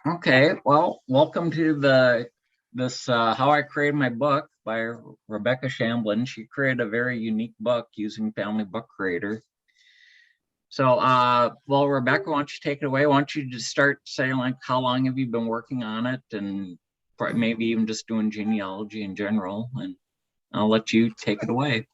Okay, well, welcome to this How I Created My Book by Rebecca Shamblin. She created a very unique book using Family Book Creator. So, well, Rebecca, why don't you take it away? Why don't you just start saying like how long have you been working on it, and maybe even just doing genealogy in general, and I'll let you take it away.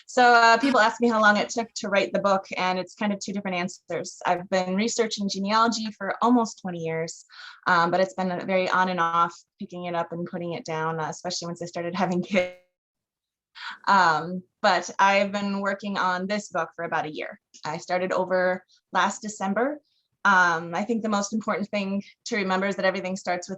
So people ask me how long it took to write the book, and it's kind of two different answers. I've been researching genealogy for almost 20 years, but it's been very on and off, picking it up and putting it down, especially once I started having kids. But I've been working on this book for about a year. I started over last December. I think the most important thing to remember is that everything starts with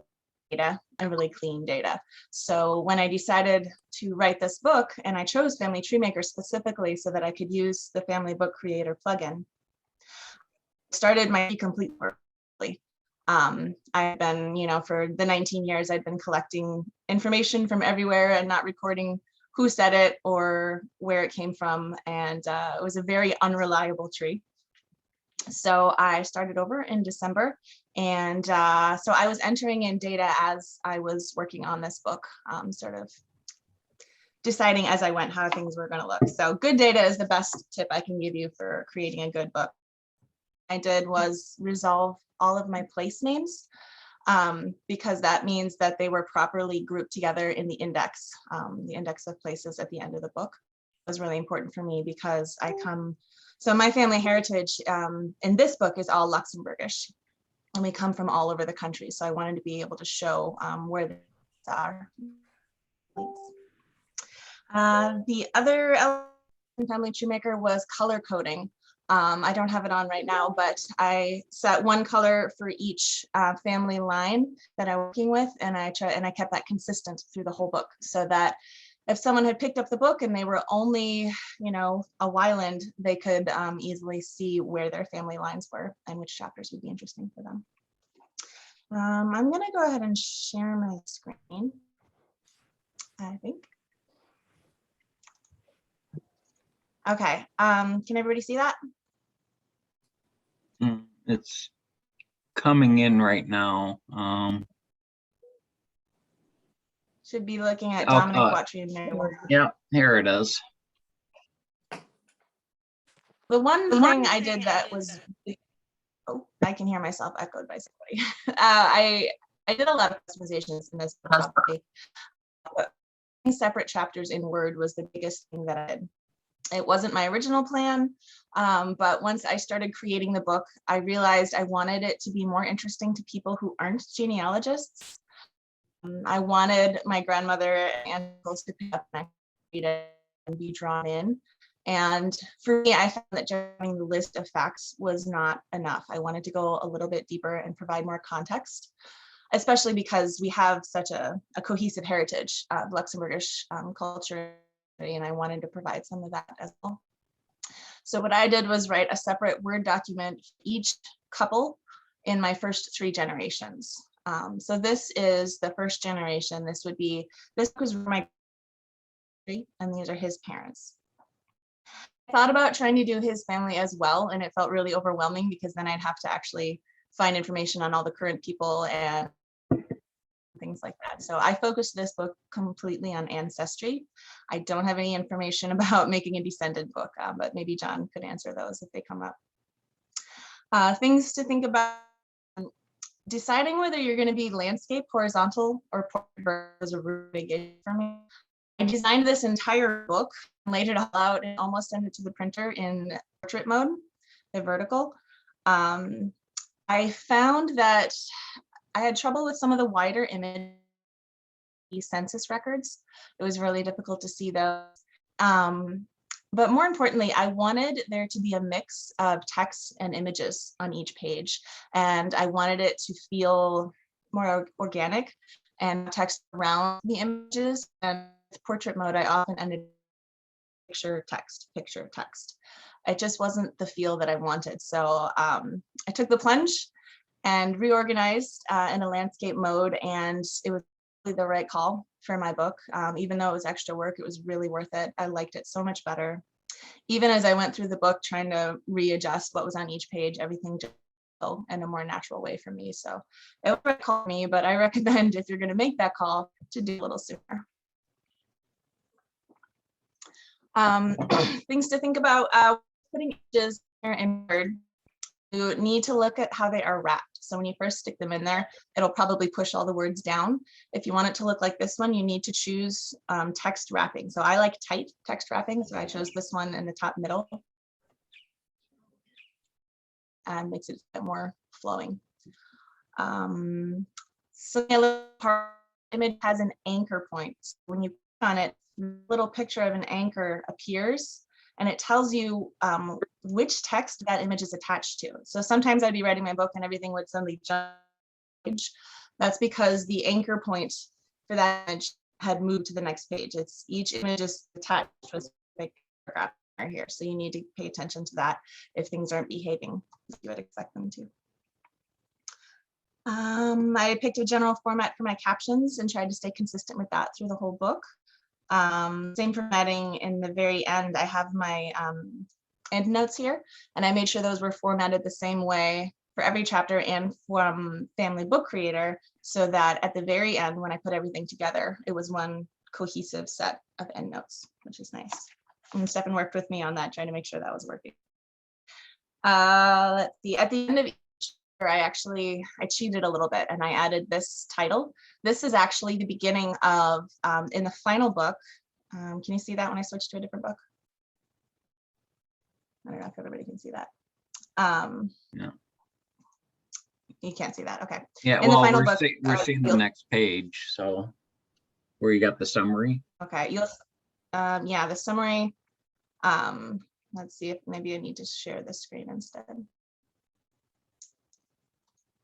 data and really clean data. So when I decided to write this book, and I chose Family Tree Maker specifically so that I could use the Family Book Creator plugin, I started my complete work. I've been, for the 19 years, I've been collecting information from everywhere and not recording who said it or where it came from. And it was a very unreliable tree. So I started over in December, and so I was entering in data as I was working on this book, sort of deciding as I went how things were going to look. So good data is the best tip I can give you for creating a good book. What I did was resolve all of my place names, because that means that they were properly grouped together in the index of places at the end of the book. It was really important for me because so my family heritage in this book is all Luxembourgish, and we come from all over the country. So I wanted to be able to show where they are. The other element in Family Tree Maker was color coding. I don't have it on right now, but I set one color for each family line that I'm working with, and I kept that consistent through the whole book, so that if someone had picked up the book and they were only, a Wyland, they could easily see where their family lines were and which chapters would be interesting for them. I'm going to go ahead and share my screen, I think. Okay, can everybody see that? It's coming in right now. Should be looking at Dominic Watry. Yeah, here it is. The one thing I did that was, I can hear myself echoed by somebody. I did a lot of customizations in this book. Separate chapters in Word was the biggest thing that I did. It wasn't my original plan, but once I started creating the book, I realized I wanted it to be more interesting to people who aren't genealogists. I wanted my grandmother and uncles to pick up and read it and be drawn in. And for me, I found that just having the list of facts was not enough. I wanted to go a little bit deeper and provide more context, especially because we have such a cohesive heritage of Luxembourgish culture, and I wanted to provide some of that as well. So what I did was write a separate Word document for each couple in my first 3 generations. So this is the first generation. This was my, and these are his parents. I thought about trying to do his family as well, and it felt really overwhelming because then I'd have to actually find information on all the current people and things like that. So I focused this book completely on ancestry. I don't have any information about making a descendant book, but maybe John could answer those if they come up. Things to think about. Deciding whether you're going to be landscape, horizontal, or portrait was a really big issue for me. I designed this entire book, laid it all out, and almost sent it to the printer in portrait mode, the vertical. I found that I had trouble with some of the wider image census records. It was really difficult to see those. But more importantly, I wanted there to be a mix of text and images on each page. And I wanted it to feel more organic and text around the images. And with portrait mode, I often ended picture, text, picture, text. It just wasn't the feel that I wanted. So I took the plunge and reorganized in a landscape mode, and it was really the right call for my book. Even though it was extra work, it was really worth it. I liked it so much better. Even as I went through the book trying to readjust what was on each page, everything just in a more natural way for me. So it would call me, but I recommend if you're going to make that call to do a little sooner. Things to think about, putting images in Word, you need to look at how they are wrapped. So when you first stick them in there, it'll probably push all the words down. If you want it to look like this one, you need to choose text wrapping. So I like tight text wrapping, so I chose this one in the top middle. And makes it a bit more flowing. So the image has an anchor point. So when you click on it, a little picture of an anchor appears, and it tells you which text that image is attached to. So sometimes I'd be writing my book and everything would suddenly jump. That's because the anchor point for that image had moved to the next page. It's each image is attached to a specific paragraph here. So you need to pay attention to that if things aren't behaving as you would expect them to. I picked a general format for my captions and tried to stay consistent with that through the whole book. Same formatting in the very end. I have my endnotes here, and I made sure those were formatted the same way for every chapter and from Family Book Creator, so that at the very end, when I put everything together, it was one cohesive set of endnotes, which is nice. And Stefan worked with me on that, trying to make sure that was working. Let's see, at the end of each chapter, I cheated a little bit and I added this title. This is actually the beginning of, in the final book. Can you see that when I switch to a different book? I don't know if everybody can see that. No. You can't see that, okay. Yeah, in well, the final we're, book, we're seeing the next page, so where you got the summary. Okay, you'll, yeah, the summary. Let's see if maybe I need to share the screen instead.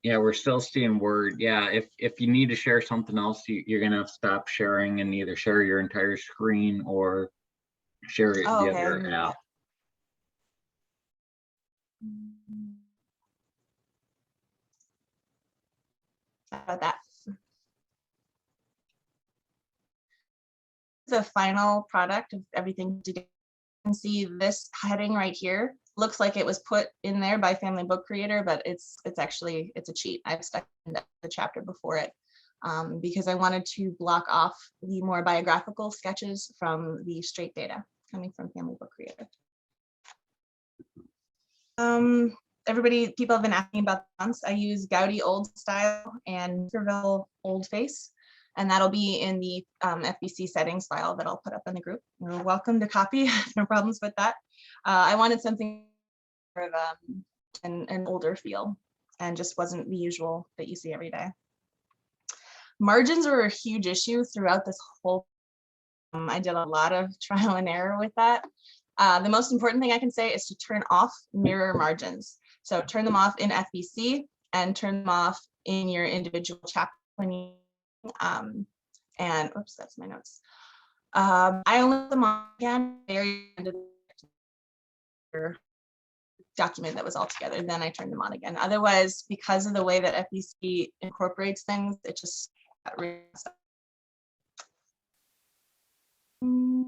Yeah, we're still seeing Word. Yeah, if you need to share something else, you're gonna stop sharing and either share your entire screen or share it the other app. About that. The final product of everything together. You can see this heading right here looks like it was put in there by Family Book Creator, but it's actually a cheat. I've stuck in the chapter before it because I wanted to block off the more biographical sketches from the straight data coming from Family Book Creator. People have been asking about the fonts. I use Gaudi Old Style and Naperville Old Face, and that'll be in the FBC settings file that I'll put up in the group. You're welcome to copy, no problems with that. I wanted something of an older feel and just wasn't the usual that you see every day. Margins were a huge issue throughout this whole. I did a lot of trial and error with that. The most important thing I can say is to turn off mirror margins. So turn them off in FBC and turn them off in your individual chapter when you and oops, that's my notes. I only put them on again very end of the document that was all together. Then I turned them on again. Otherwise, because of the way that FBC incorporates things, it just got really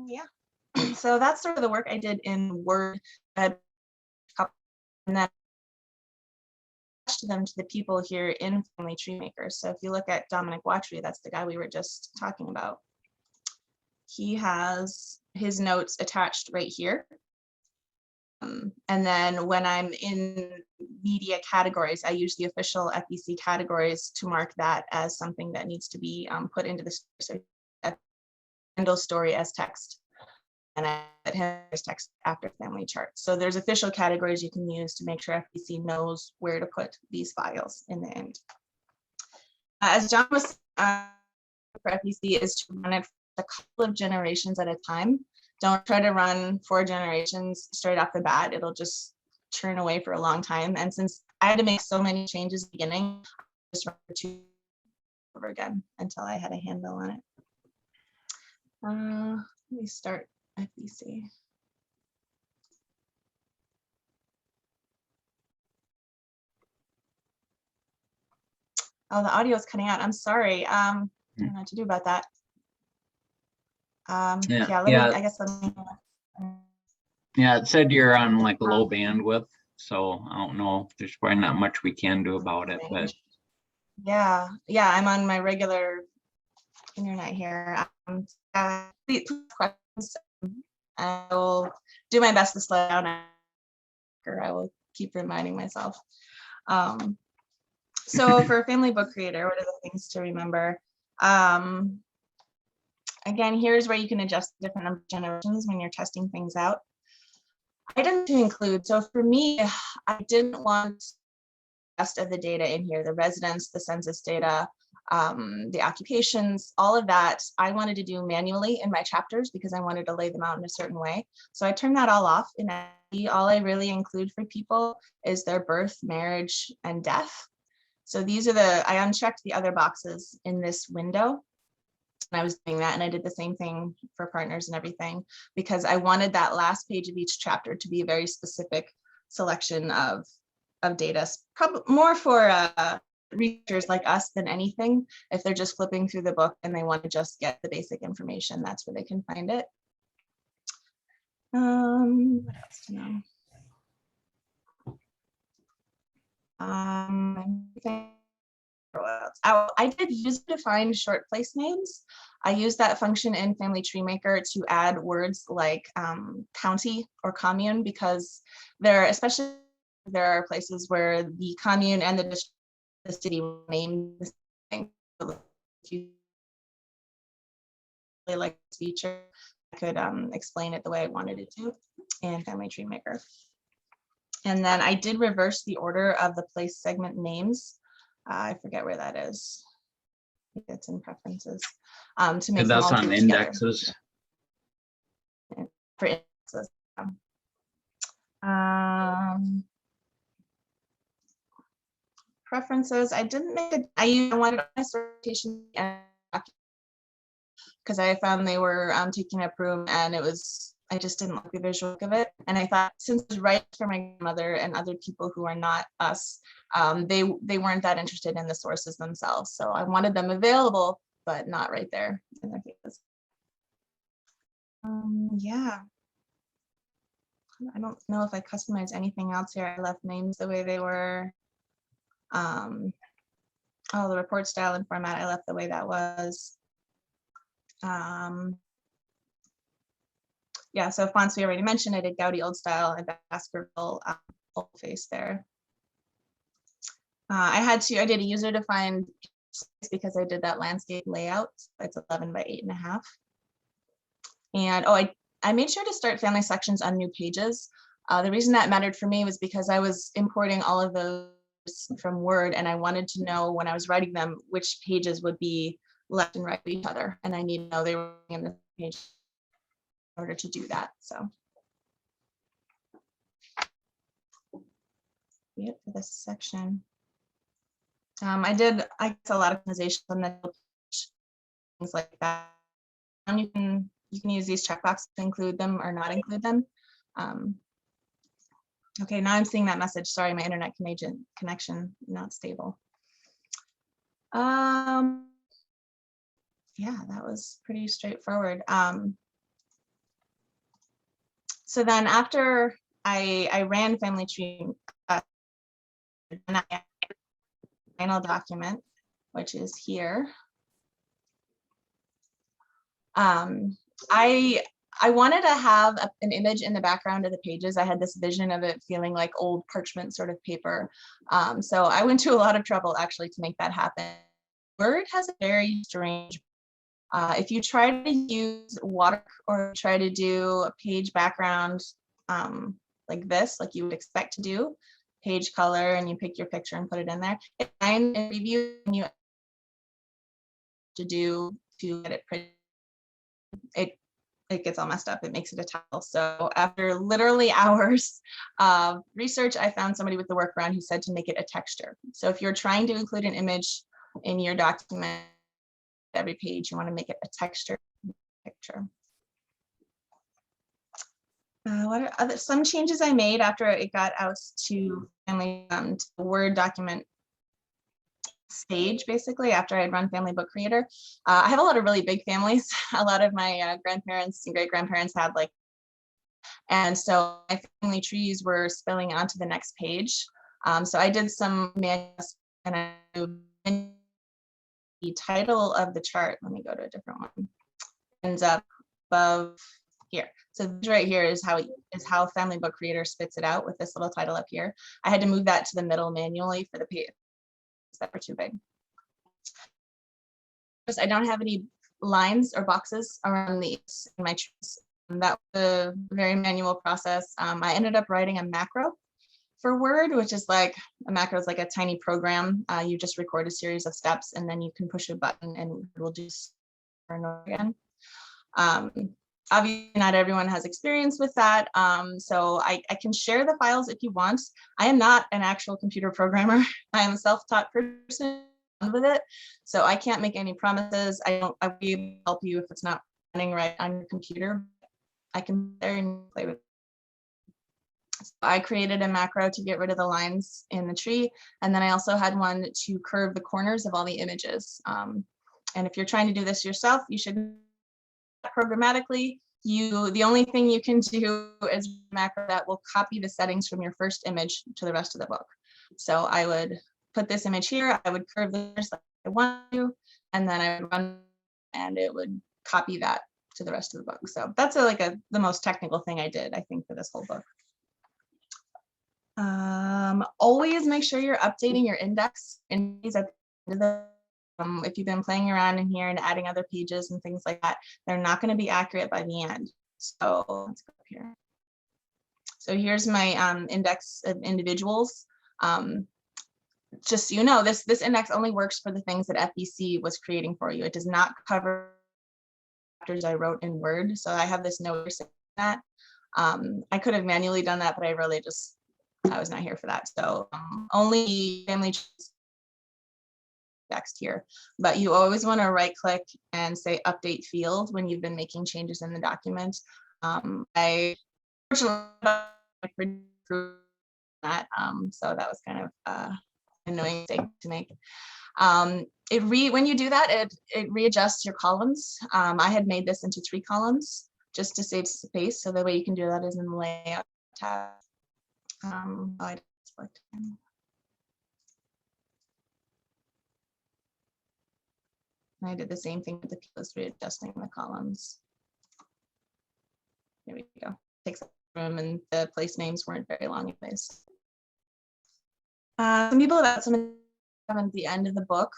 yeah. So that's sort of the work I did in Word, and then them to the people here in Family Tree Maker. So if you look at Dominic Watry, that's the guy we were just talking about. He has his notes attached right here. And then when I'm in media categories, I use the official FBC categories to mark that as something that needs to be put into the handle story as text. And I put him as text after family charts. So there's official categories you can use to make sure FBC knows where to put these files in the end. As John was for FBC is to run it for a couple of generations at a time. Don't try to run 4 generations straight off the bat. It'll just churn away for a long time. And since I had to make so many changes at the beginning, I just ran 2 over again until I had a handle on it. Let me start FBC. Oh, the audio is cutting out. I'm sorry. I don't know what to do about that. Yeah, I guess let me. Yeah, it said you're on like low bandwidth, so I don't know. There's probably not much we can do about it, but Yeah, I'm on my regular internet here. Please questions. I will do my best to slow down. Or I will keep reminding myself. So for a family book creator, what are the things to remember? Again, here's where you can adjust different number of generations when you're testing things out. Items to include. So for me, I didn't want the rest of the data in here, the residents, the census data, the occupations, all of that I wanted to do manually in my chapters because I wanted to lay them out in a certain way. So I turned that all off. And all I really include for people is their birth, marriage, and death. So these are I unchecked the other boxes in this window. And I was doing that, and I did the same thing for partners and everything, because I wanted that last page of each chapter to be a very specific selection of data, probably more for readers like us than anything. If they're just flipping through the book and they want to just get the basic information, that's where they can find it. What else to know? I did use it to find short place names. I used that function in Family Tree Maker to add words like county or commune, because especially there are places where the commune and the city name the same thing. If you really like this feature, I could explain it the way I wanted it to in Family Tree Maker. And then I did reverse the order of the place segment names. I forget where that is. I think it's in preferences. To make them that's all on group indexes. together. For indexes. Preferences. I didn't make it. I wanted my sortation because I found they were taking up room, and I just didn't like the visual of it. And I thought, since it's right for my grandmother and other people who are not us, they weren't that interested in the sources themselves. So I wanted them available, but not right there in their faces. Yeah. I don't know if I customized anything else here. I left names the way they were. Oh, the report style and format, I left the way that was. Yeah, so fonts we already mentioned. I did Gaudi old style and Baskerville boldface there. I did a user defined because I did that landscape layout. It's 11 by 8.5. And I made sure to start family sections on new pages. The reason that mattered for me was because I was importing all of those from Word, and I wanted to know when I was writing them which pages would be left and right of each other, and I need to know they were in the page in order to do that. So yep, for this section. I did a lot of optimization on the things like that. You can use these checkboxes to include them or not include them. Okay, now I'm seeing that message. Sorry, my internet connection not stable. Yeah, that was pretty straightforward. So then after I ran Family Tree, final document, which is here. I wanted to have an image in the background of the pages. I had this vision of it feeling like old parchment sort of paper. So I went to a lot of trouble actually to make that happen. Word has a very strange, if you try to use water or try to do a page background like this, like you would expect to do, page color, and you pick your picture and put it in there. It's fine in review when you to get it printed. It gets all messed up. It makes it a title. So after literally hours of research, I found somebody with the workaround who said to make it a texture. So if you're trying to include an image in your document, every page, you want to make it a texture picture. What are some changes I made after it got out to family to the Word document stage, basically after I'd run Family Book Creator. I have a lot of really big families. A lot of my grandparents and great grandparents had like And so my family trees were spilling onto the next page. So I did some manual and I moved the title of the chart. Let me go to a different one. Ends up above here. So this right here is how Family Book Creator spits it out with this little title up here. I had to move that to the middle manually for the page that were too big. I don't have any lines or boxes around these in my trees. And that was a very manual process. I ended up writing a macro for Word, which is like a macro is like a tiny program. You just record a series of steps and then you can push a button and it will do over and over again. Obviously, not everyone has experience with that. So I can share the files if you want. I am not an actual computer programmer. I am a self-taught person with it. So I can't make any promises. I will be able to help you if it's not running right on your computer. I can there and play with it. So I created a macro to get rid of the lines in the tree. And then I also had one to curve the corners of all the images. And if you're trying to do this yourself, you should programmatically. The only thing you can do is a macro that will copy the settings from your first image to the rest of the book. So I would put this image here, I would curve this like I want to, and then I would run and it would copy that to the rest of the book. So that's the most technical thing I did, I think, for this whole book. Always make sure you're updating your index at the end of the if you've been playing around in here and adding other pages and things like that, they're not going to be accurate by the end. So let's go up here. So here's my index of individuals. Just so you know, this index only works for the things that FBC was creating for you. It does not cover chapters I wrote in Word. So I have this note saying that. I could have manually done that, but I was not here for that. So only family text here, but you always want to right click and say update field when you've been making changes in the document. I fortunately that, so that was kind of annoying mistake to make. When you do that, it readjusts your columns. I had made this into 3 columns just to save space, so the way you can do that is in the layout tab. I select I did the same thing with the list, readjusting the columns. There we go. Takes up room, and the place names weren't very long anyways. Some people have asked some at the end of the book.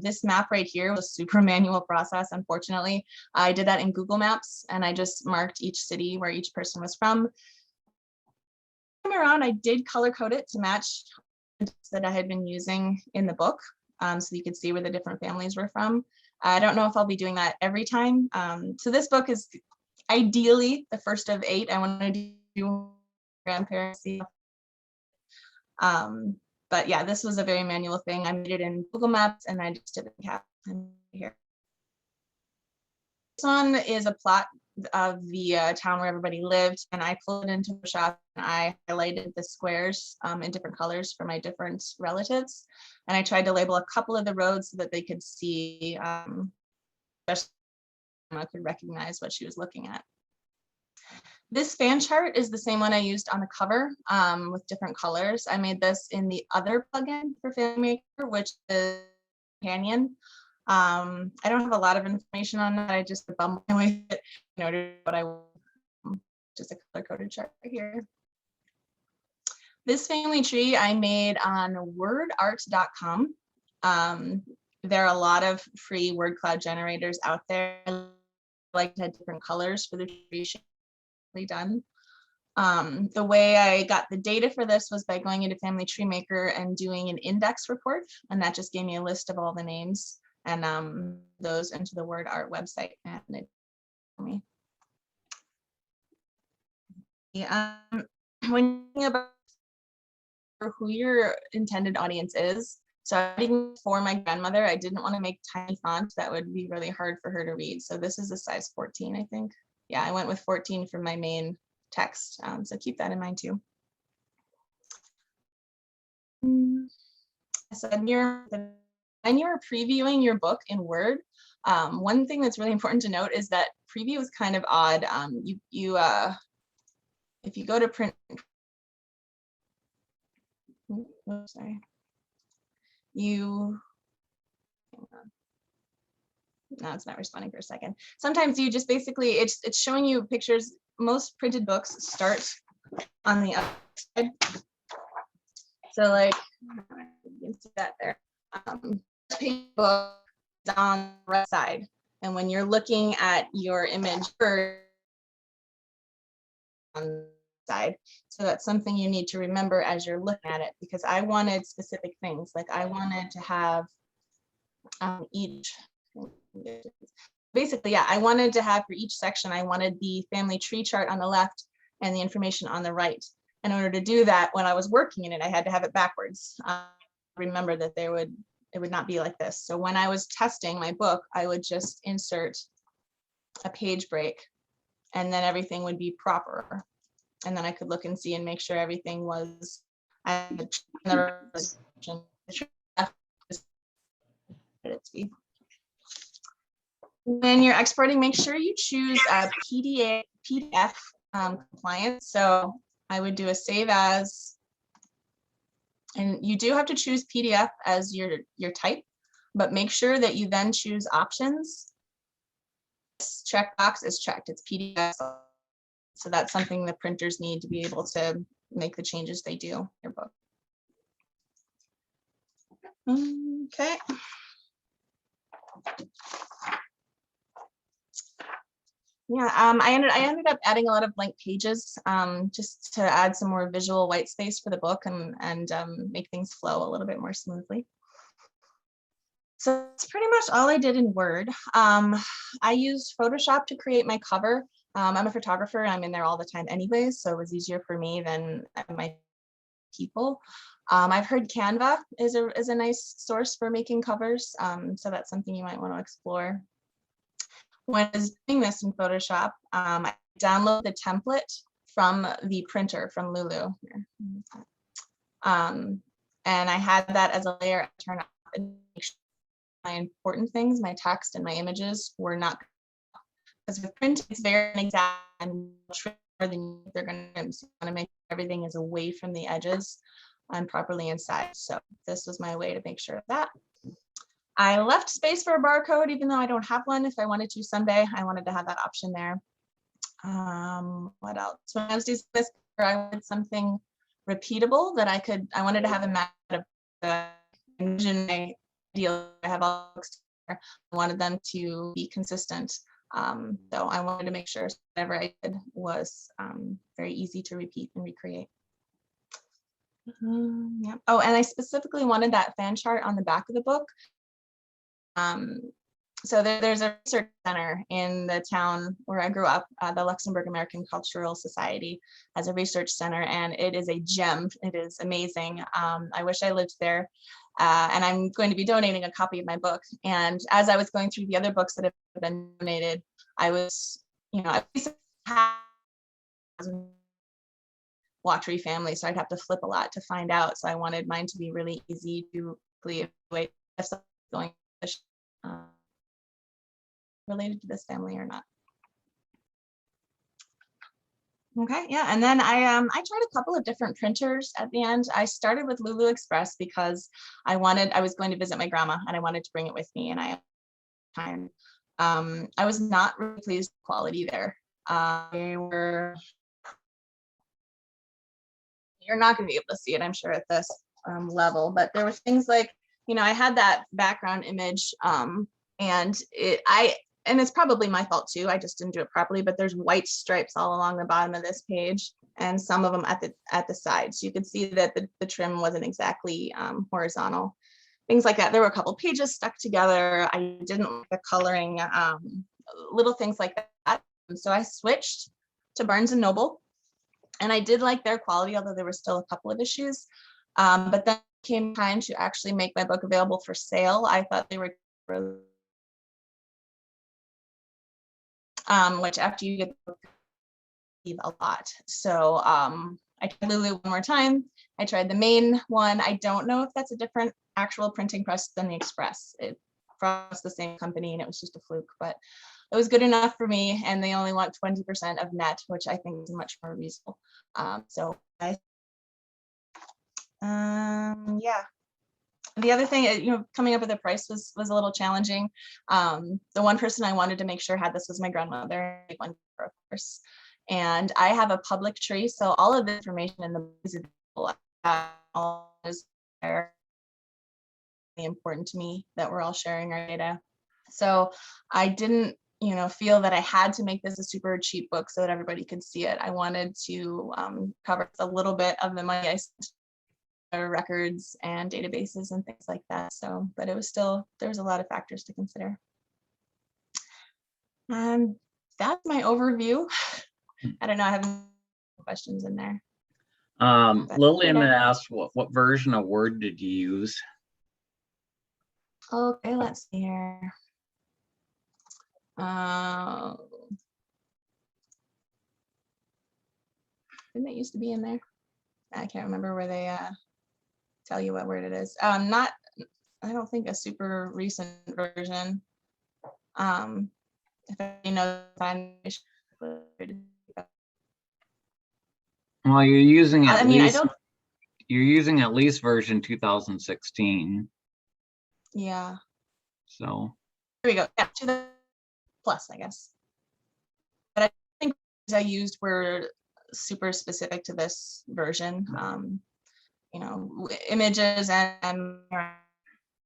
This map right here was a super manual process, unfortunately. I did that in Google Maps, and I just marked each city where each person was from. Around, I did color code it to match that I had been using in the book, so you could see where the different families were from. I don't know if I'll be doing that every time. So this book is ideally the first of 8. I want to do grandparents. But yeah, this was a very manual thing. I made it in Google Maps and I just did it here. This one is a plot of the town where everybody lived, and I pulled it into Photoshop and I highlighted the squares in different colors for my different relatives, and I tried to label a couple of the roads so that they could see, especially I could recognize what she was looking at. This fan chart is the same one I used on the cover with different colors. I made this in the other plugin for Family Maker, which is Companion. I don't have a lot of information on that. I just bummed my way it in order to what I want. Just a color coded chart right here. This family tree I made on wordart.com. There are a lot of free word cloud generators out there. I like to have different colors for the tree done. The way I got the data for this was by going into Family Tree Maker and doing an index report, and that just gave me a list of all the names and those into the Word Art website, and it told me. Yeah, when you think about who your intended audience is, so for my grandmother, I didn't want to make tiny font that would be really hard for her to read. So this is a size 14, I think. Yeah, I went with 14 for my main text, so keep that in mind too. So when you're previewing your book in Word, one thing that's really important to note is that preview is kind of odd. if you go to print, oops, sorry, you, no, it's not responding for a second. Sometimes you just basically, it's showing you pictures. Most printed books start on the other side. So like, you can see that there. Page book is on the right side. And when you're looking at your image on the side, so that's something you need to remember as you're looking at it, because I wanted specific things. Like I wanted to have each, basically, yeah, I wanted to have for each section, I wanted the family tree chart on the left and the information on the right. In order to do that, when I was working in it, I had to have it backwards. Remember that it would not be like this. So when I was testing my book, I would just insert a page break and then everything would be proper. And then I could look and see and make sure everything was when you're exporting, make sure you choose a PDF compliance. So I would do a save as, and you do have to choose PDF as your type, but make sure that you then choose options. This checkbox is checked, it's PDF. So that's something the printers need to be able to make the changes they do in your book. Okay. Yeah, I ended up adding a lot of blank pages just to add some more visual white space for the book and make things flow a little bit more smoothly. So that's pretty much all I did in Word. I used Photoshop to create my cover. I'm a photographer, I'm in there all the time anyways, so it was easier for me than my people. I've heard Canva is a nice source for making covers, so that's something you might want to explore. When I was doing this in Photoshop, I downloaded the template from the printer from Lulu. And I had that as a layer to turn off and make sure my important things, my text and my images were not, because with print, it's very exact and than they're going to want to make sure everything is away from the edges and properly inside. So this was my way to make sure of that. I left space for a barcode, even though I don't have one. If I wanted to someday, I wanted to have that option there. What else? When I was doing this, I wanted something repeatable that I wanted to have a map of the vision. I have all books there. I wanted them to be consistent. So I wanted to make sure whatever I did was very easy to repeat and recreate. Yeah. Oh, and I specifically wanted that fan chart on the back of the book. So there's a research center in the town where I grew up, the Luxembourg American Cultural Society has a research center, and it is a gem. It is amazing. I wish I lived there, and I'm going to be donating a copy of my book. And as I was going through the other books that have been donated, I was, Watchery family, so I'd have to flip a lot to find out. So I wanted mine to be really easy to evaluate if something's going related to this family or not. Okay, yeah, and then I tried a couple of different printers at the end. I started with Lulu Express because I was going to visit my grandma and I wanted to bring it with me, and I had time. I was not really pleased with the quality there. You're not going to be able to see it, I'm sure, at this level, but there were things like, I had that background image, and it's probably my fault too. I just didn't do it properly, but there's white stripes all along the bottom of this page and some of them at the sides. So you could see that the trim wasn't exactly horizontal. Things like that. There were a couple pages stuck together. I didn't like the coloring, little things like that. So I switched to Barnes & Noble, and I did like their quality, although there were still a couple of issues. But then came time to actually make my book available for sale. I thought they were which after you get the book, a lot. So I tried Lulu one more time. I tried the main one. I don't know if that's a different actual printing press than the Express. It's the same company, and it was just a fluke. But it was good enough for me, and they only want 20% of net, which I think is much more reasonable. Yeah. The other thing, coming up with a price was a little challenging. The one person I wanted to make sure had this was my grandmother, of course. And I have a public tree, so all of the information in the book is very important to me that we're all sharing our data. So I didn't, feel that I had to make this a super cheap book so that everybody could see it. I wanted to cover a little bit of the money I spent on records and databases and things like that. So, but it was still, there's a lot of factors to consider. And that's my overview. I don't know, I have questions in there. Lillian asked, what version of Word did you use? Okay, let's see here. Didn't it used to be in there? I can't remember where they tell you what word it is. I don't think a super recent version. If you know, well, you're using at least, you're using at least version 2016. Yeah. So here we go. Yeah, to the plus, I guess. But I think I used were super specific to this version. Images and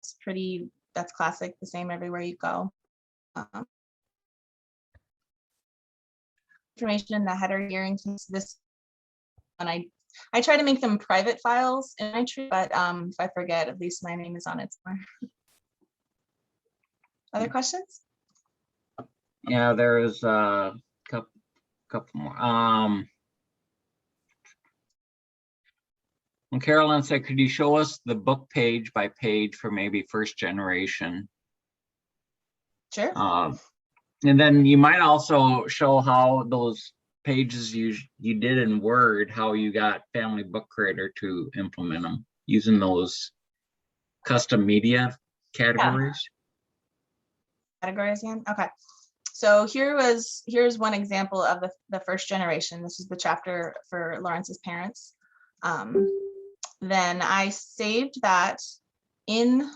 it's pretty, that's classic, the same everywhere you go. Information in the header here, in case this, and I try to make them private files in my tree, but if I forget, at least my name is on it somewhere. Other questions? Yeah, there is a couple more. And Carolyn said, could you show us the book page by page for maybe first generation? Sure. And then you might also show how those pages you did in Word, how you got Family Book Creator to implement them using those custom media categories. Yeah. Categories again. Okay. So here's one example of the first generation. This is the chapter for Lawrence's parents. Then I saved that in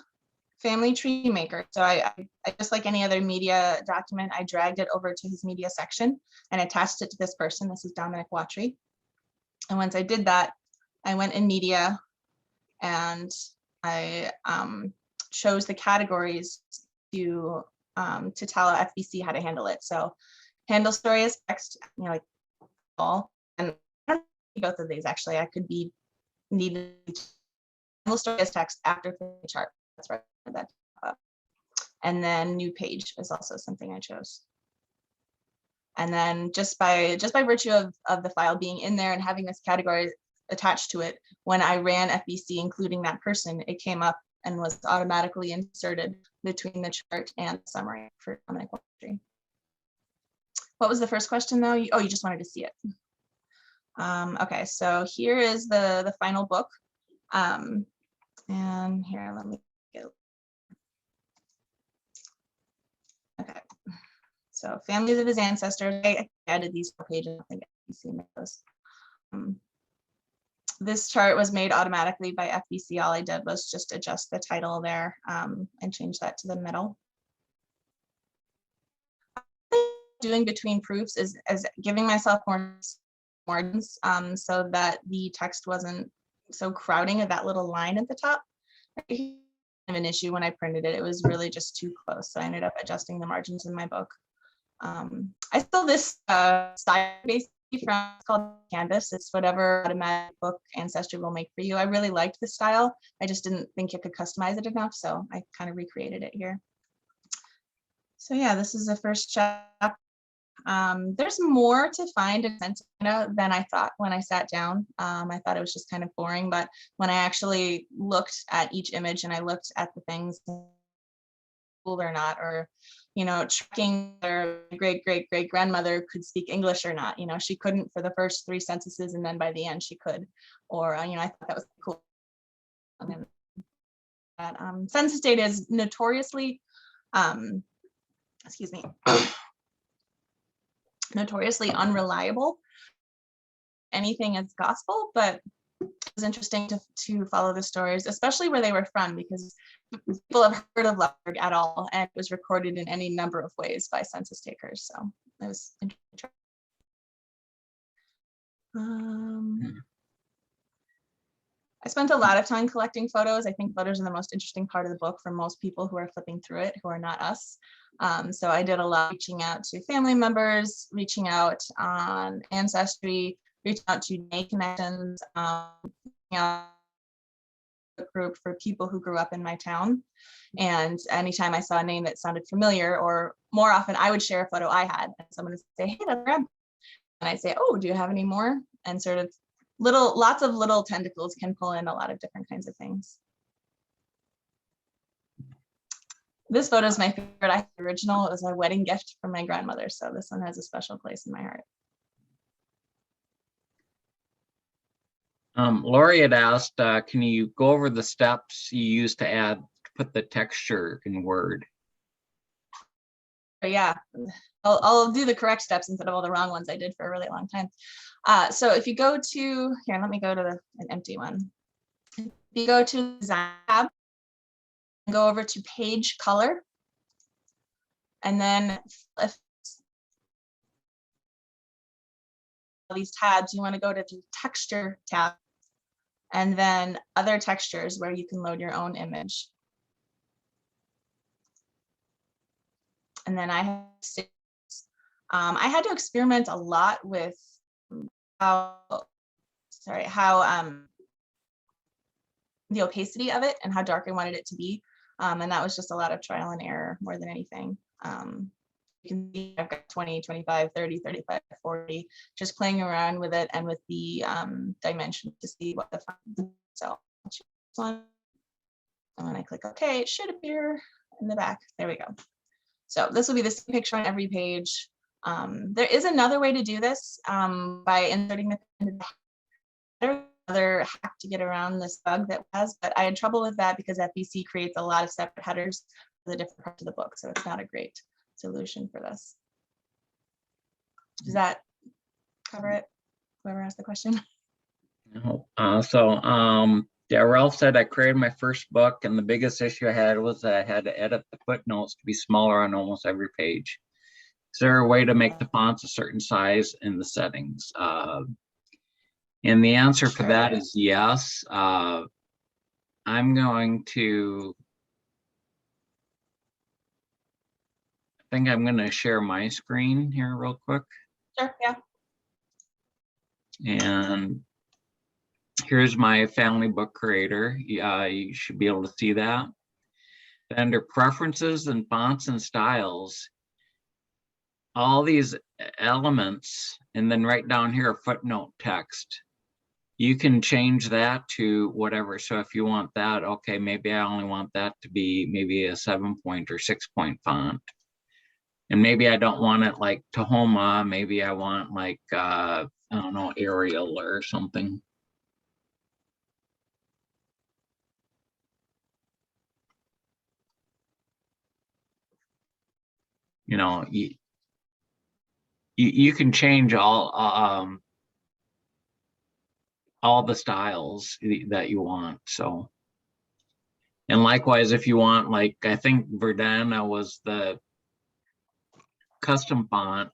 Family Tree Maker. So I just like any other media document, I dragged it over to his media section and attached it to this person. This is Dominic Watry. And once I did that, I went in media and I chose the categories to tell FBC how to handle it. So handle story as text, like all, and both of these actually, I could be needed handle story as text after the chart. That's right. That and then new page is also something I chose. And then just by virtue of the file being in there and having this category attached to it, when I ran FBC including that person, it came up and was automatically inserted between the chart and summary for Dominic Watry. What was the first question though? You just wanted to see it. Okay, so here is the final book. And here, let me go. Okay, so families of his ancestors. I added these 4 pages. I think FBC made those. This chart was made automatically by FBC. All I did was just adjust the title there and change that to the middle. Doing between proofs is giving myself more margins so that the text wasn't so crowding of that little line at the top. An issue when I printed it. It was really just too close. So I ended up adjusting the margins in my book. I stole this style basically from, it's called Canvas. It's whatever automatic book Ancestry will make for you. I really liked the style. I just didn't think you could customize it enough. So I kind of recreated it here. So yeah, this is the first chapter. There's more to find in Sentinel than I thought when I sat down. I thought it was just kind of boring, but when I actually looked at each image and I looked at the things, cool or not, or tracking their great grandmother could speak English or not. She couldn't for the first 3 censuses, and then by the end she could. Or I thought that was cool. And then that census data is notoriously, excuse me. notoriously unreliable. Anything is gospel, but it was interesting to follow the stories, especially where they were from, because people have heard of Lubbock at all, and it was recorded in any number of ways by census takers. So it was interesting. I spent a lot of time collecting photos. I think photos are the most interesting part of the book for most people who are flipping through it, who are not us. So I did a lot reaching out to family members, reaching out on Ancestry, reaching out to Name Connections, reaching out a group for people who grew up in my town. And anytime I saw a name that sounded familiar, or more often I would share a photo I had, and someone would say, hey, that's Grandpa. And I'd say, oh, do you have any more? And sort of lots of little tentacles can pull in a lot of different kinds of things. This photo is my favorite. I have the original. It was my wedding gift from my grandmother. So this one has a special place in my heart. Lori had asked, can you go over the steps you use to put the texture in Word? Yeah, I'll do the correct steps instead of all the wrong ones I did for a really long time. So if you go to, here, let me go to an empty one. If you go to Design tab, go over to Page Color, and then if these tabs, you want to go to the Texture tab, and then Other Textures, where you can load your own image. And then I had to experiment a lot with how the opacity of it and how dark I wanted it to be. And that was just a lot of trial and error more than anything. You can see I've got 20, 25, 30, 35, 40, just playing around with it and with the dimension to see what the so and when I click OK, it should appear in the back. There we go. So this will be the same picture on every page. There is another way to do this by inserting the other hack to get around this bug that was, but I had trouble with that because FBC creates a lot of separate headers for the different parts of the book, so it's not a great solution for this. Does that cover it? Whoever asked the question. Yeah, Ralph said I created my first book, and the biggest issue I had was that I had to edit the footnotes to be smaller on almost every page. Is there a way to make the fonts a certain size in the settings? And the answer for that is yes. I'm going to, I think I'm going to share my screen here real quick. Sure, yeah. And here's my family book creator. You should be able to see that. Under preferences and fonts and styles, all these elements, and then right down here, footnote text, you can change that to whatever. So if you want that, okay, maybe I only want that to be maybe a 7-point or 6-point font. And maybe I don't want it like Tahoma, maybe I want like, I don't know, Arial or something. You know, you can change all the styles that you want. So, and likewise, if you want, like, I think Verdana was the custom font,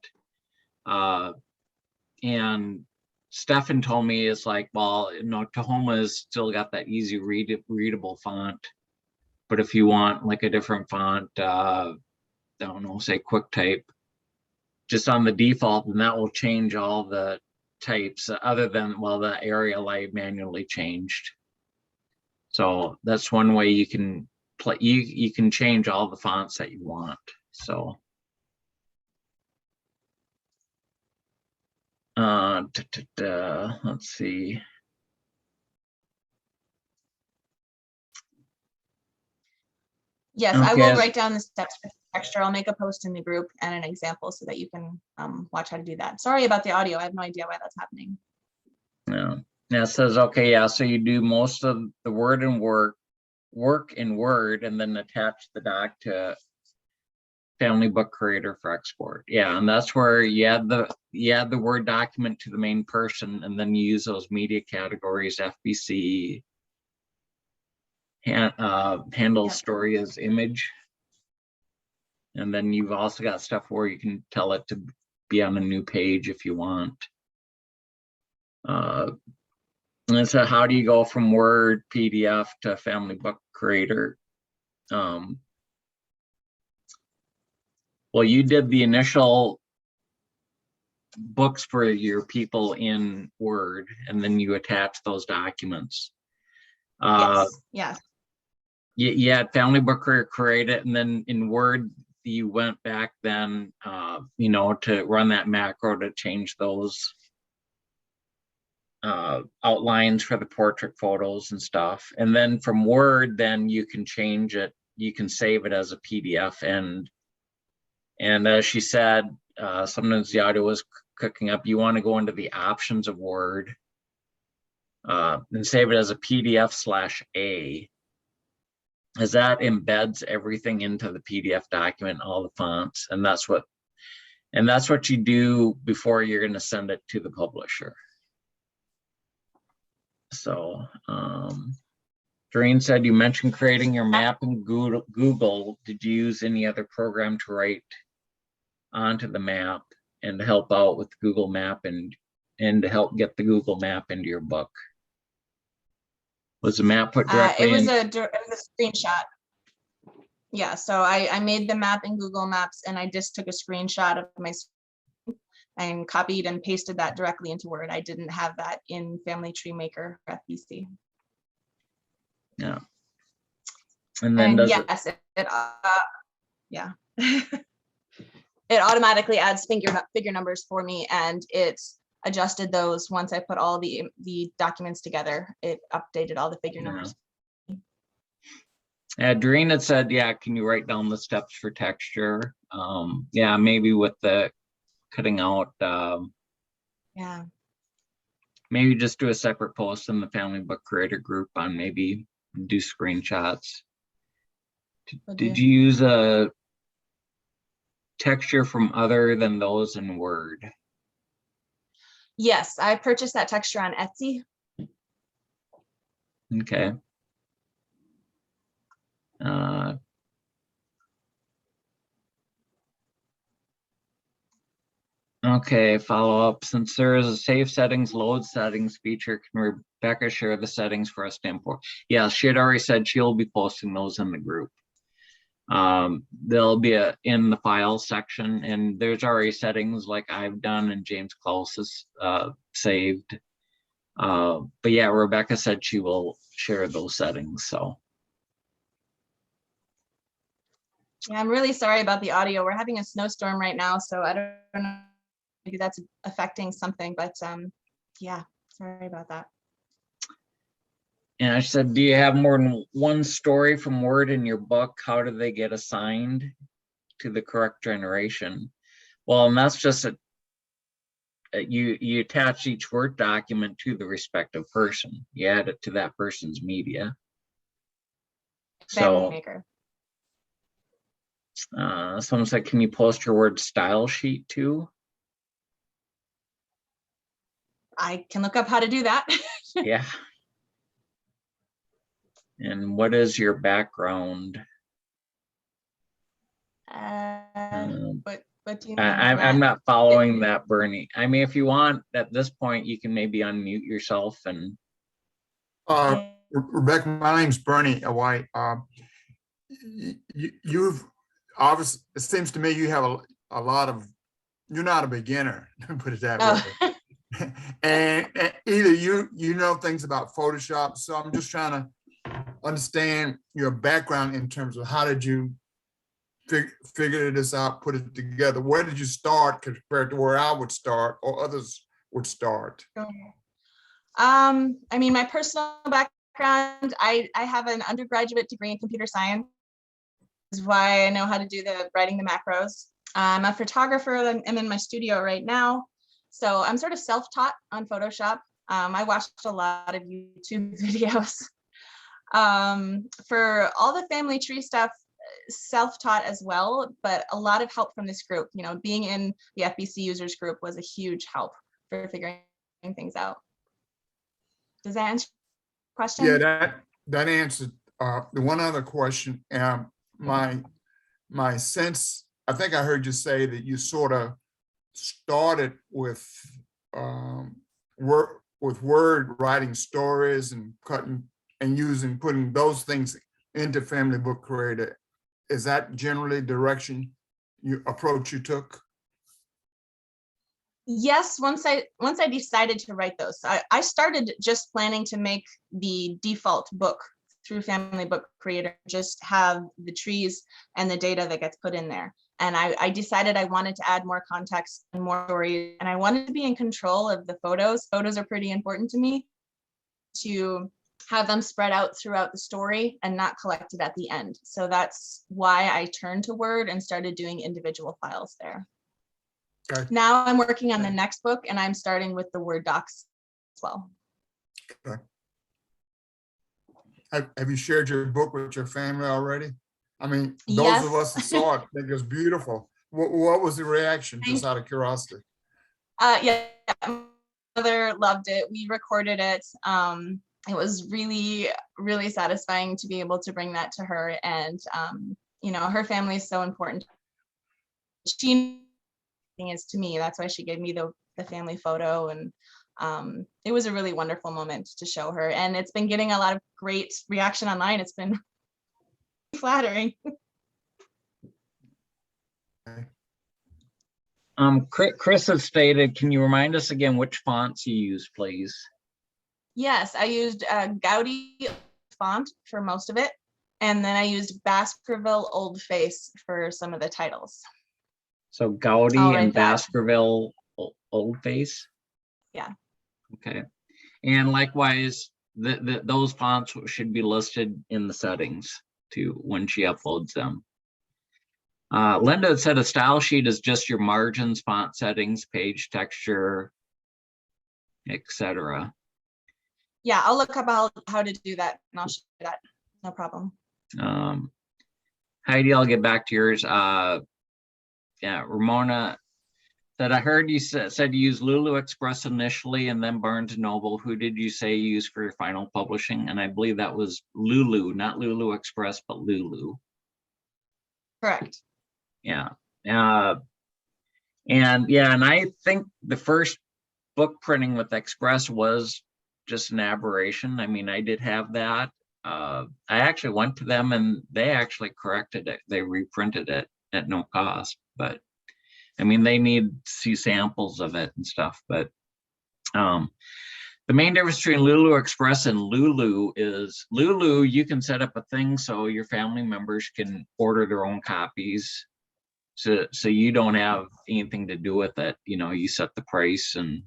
and Stefan told me it's like, well, you know, Tahoma's still got that easy readable font, but if you want like a different font, I don't know, say QuickType, just on the default, then that will change all the types other than, well, the Arial I manually changed. So that's one way you can play. You can change all the fonts that you want. So let's see. Yes, okay. I will write down the steps for texture. I'll make a post in the group and an example so that you can watch how to do that. Sorry about the audio. I have no idea why that's happening. Yeah. Now it says, okay, yeah, so you do most of the work in Word, and then attach the doc to Family Book Creator for export. Yeah, and that's where you add the Word document to the main person, and then you use those media categories, FBC, handle Yep. story as image. And then you've also got stuff where you can tell it to be on a new page if you want. And so how do you go from Word, PDF to Family Book Creator? Well, you did the initial books for your people in Word, and then you attach those documents. Yes. You had Family Book Creator create it, and then in Word, you went back then, to run that macro to change those outlines for the portrait photos and stuff. And then from Word, then you can change it. You can save it as a PDF. And as she said, sometimes the audio was cooking up. You want to go into the options of Word and save it as a PDF/A, as that embeds everything into the PDF document, all the fonts, and that's what you do before you're going to send it to the publisher. So, Doreen said you mentioned creating your map in Google. Did you use any other program to write onto the map and to help out with Google Map and to help get the Google Map into your book? Was the map put directly it was in? a screenshot. Yeah, so I made the map in Google Maps, and I just took a screenshot of my screen and copied and pasted that directly into Word. I didn't have that in Family Tree Maker or FBC. Yeah. And then yes, yeah. It automatically adds figure numbers for me, and it's adjusted those once I put all the documents together. It updated all the figure numbers. Doreen had said, yeah, can you write down the steps for texture? Yeah, maybe with the cutting out. Yeah. Maybe just do a separate post in the Family Book Creator group on maybe do screenshots. Did you use a texture from other than those in Word? Yes, I purchased that texture on Etsy. Okay. Okay, follow up. Since there is a save settings, load settings feature, can Rebecca share the settings for us to import? Yeah, she had already said she'll be posting those in the group. They'll be in the file section, and there's already settings like I've done and James Klaus has saved. But yeah, Rebecca said she will share those settings. So yeah, I'm really sorry about the audio. We're having a snowstorm right now, so I don't know, maybe that's affecting something, but yeah, sorry about that. And I said, do you have more than one story from Word in your book? How do they get assigned to the correct generation? Well, and that's just you attach each Word document to the respective person. You add it to that person's media. Family Maker. Someone said, can you post your Word style sheet too? I can look up how to do that. Yeah. And what is your background? What do you mean? I'm not following that, Bernie. I mean, if you want, at this point, you can maybe unmute yourself and. Rebecca, my name's Bernie White. You've obviously, it seems to me you have a lot of, you're not a beginner, put it that way. And either you know things about Photoshop, so I'm just trying to understand your background in terms of how did you figure this out, put it together. Where did you start compared to where I would start or others would start? I mean, my personal background, I have an undergraduate degree in computer science. Is why I know how to do writing the macros. I'm a photographer. I'm in my studio right now. So I'm sort of self-taught on Photoshop. I watched a lot of YouTube videos. For all the family tree stuff, self-taught as well, but a lot of help from this group. You know, being in the FBC users group was a huge help for figuring things out. Does that answer your question? Yeah, that answered the one other question. My sense, I think I heard you say that you sort of started with Word writing stories and cutting and putting those things into Family Book Creator. Is that generally direction approach you took? Yes, once I decided to write those, I started just planning to make the default book through Family Book Creator, just have the trees and the data that gets put in there. And I decided I wanted to add more context and more stories, and I wanted to be in control of the photos. Photos are pretty important to me, to have them spread out throughout the story and not collected at the end. So that's why I turned to Word and started doing individual files there. Okay. Now I'm working on the next book, and I'm starting with the Word docs as well. Okay. Have you shared your book with your family already? I mean, those Yes. of us that saw it think it's beautiful. What was the reaction, just out of curiosity? Yeah, my mother loved it. We recorded it. It was really, really satisfying to be able to bring that to her. And, you know, her family is so important. She is to me. That's why she gave me the family photo. And it was a really wonderful moment to show her. And it's been getting a lot of great reaction online. It's been flattering. Okay. Chris has stated, can you remind us again which fonts you use, please? Yes, I used Gaudi font for most of it. And then I used Baskerville Old Face for some of the titles. So Gaudi I'll write and that. Baskerville Old Face? Yeah. Okay. And likewise, those fonts should be listed in the settings too when she uploads them. Linda had said a style sheet is just your margins, font settings, page texture, etc. Yeah, I'll look up how to do that, and I'll show you that. No problem. Heidi, I'll get back to yours. Yeah, Ramona said, I heard you said you used Lulu Express initially and then Barnes & Noble. Who did you say you used for your final publishing? And I believe that was Lulu, not Lulu Express, but Lulu. Correct. Yeah. And I think the first book printing with Express was just an aberration. I mean, I did have that. I actually went to them and they actually corrected it. They reprinted it at no cost, but I mean, they need to see samples of it and stuff. But the main difference between Lulu Express and Lulu is Lulu, you can set up a thing so your family members can order their own copies. So you don't have anything to do with it. You know, you set the price. And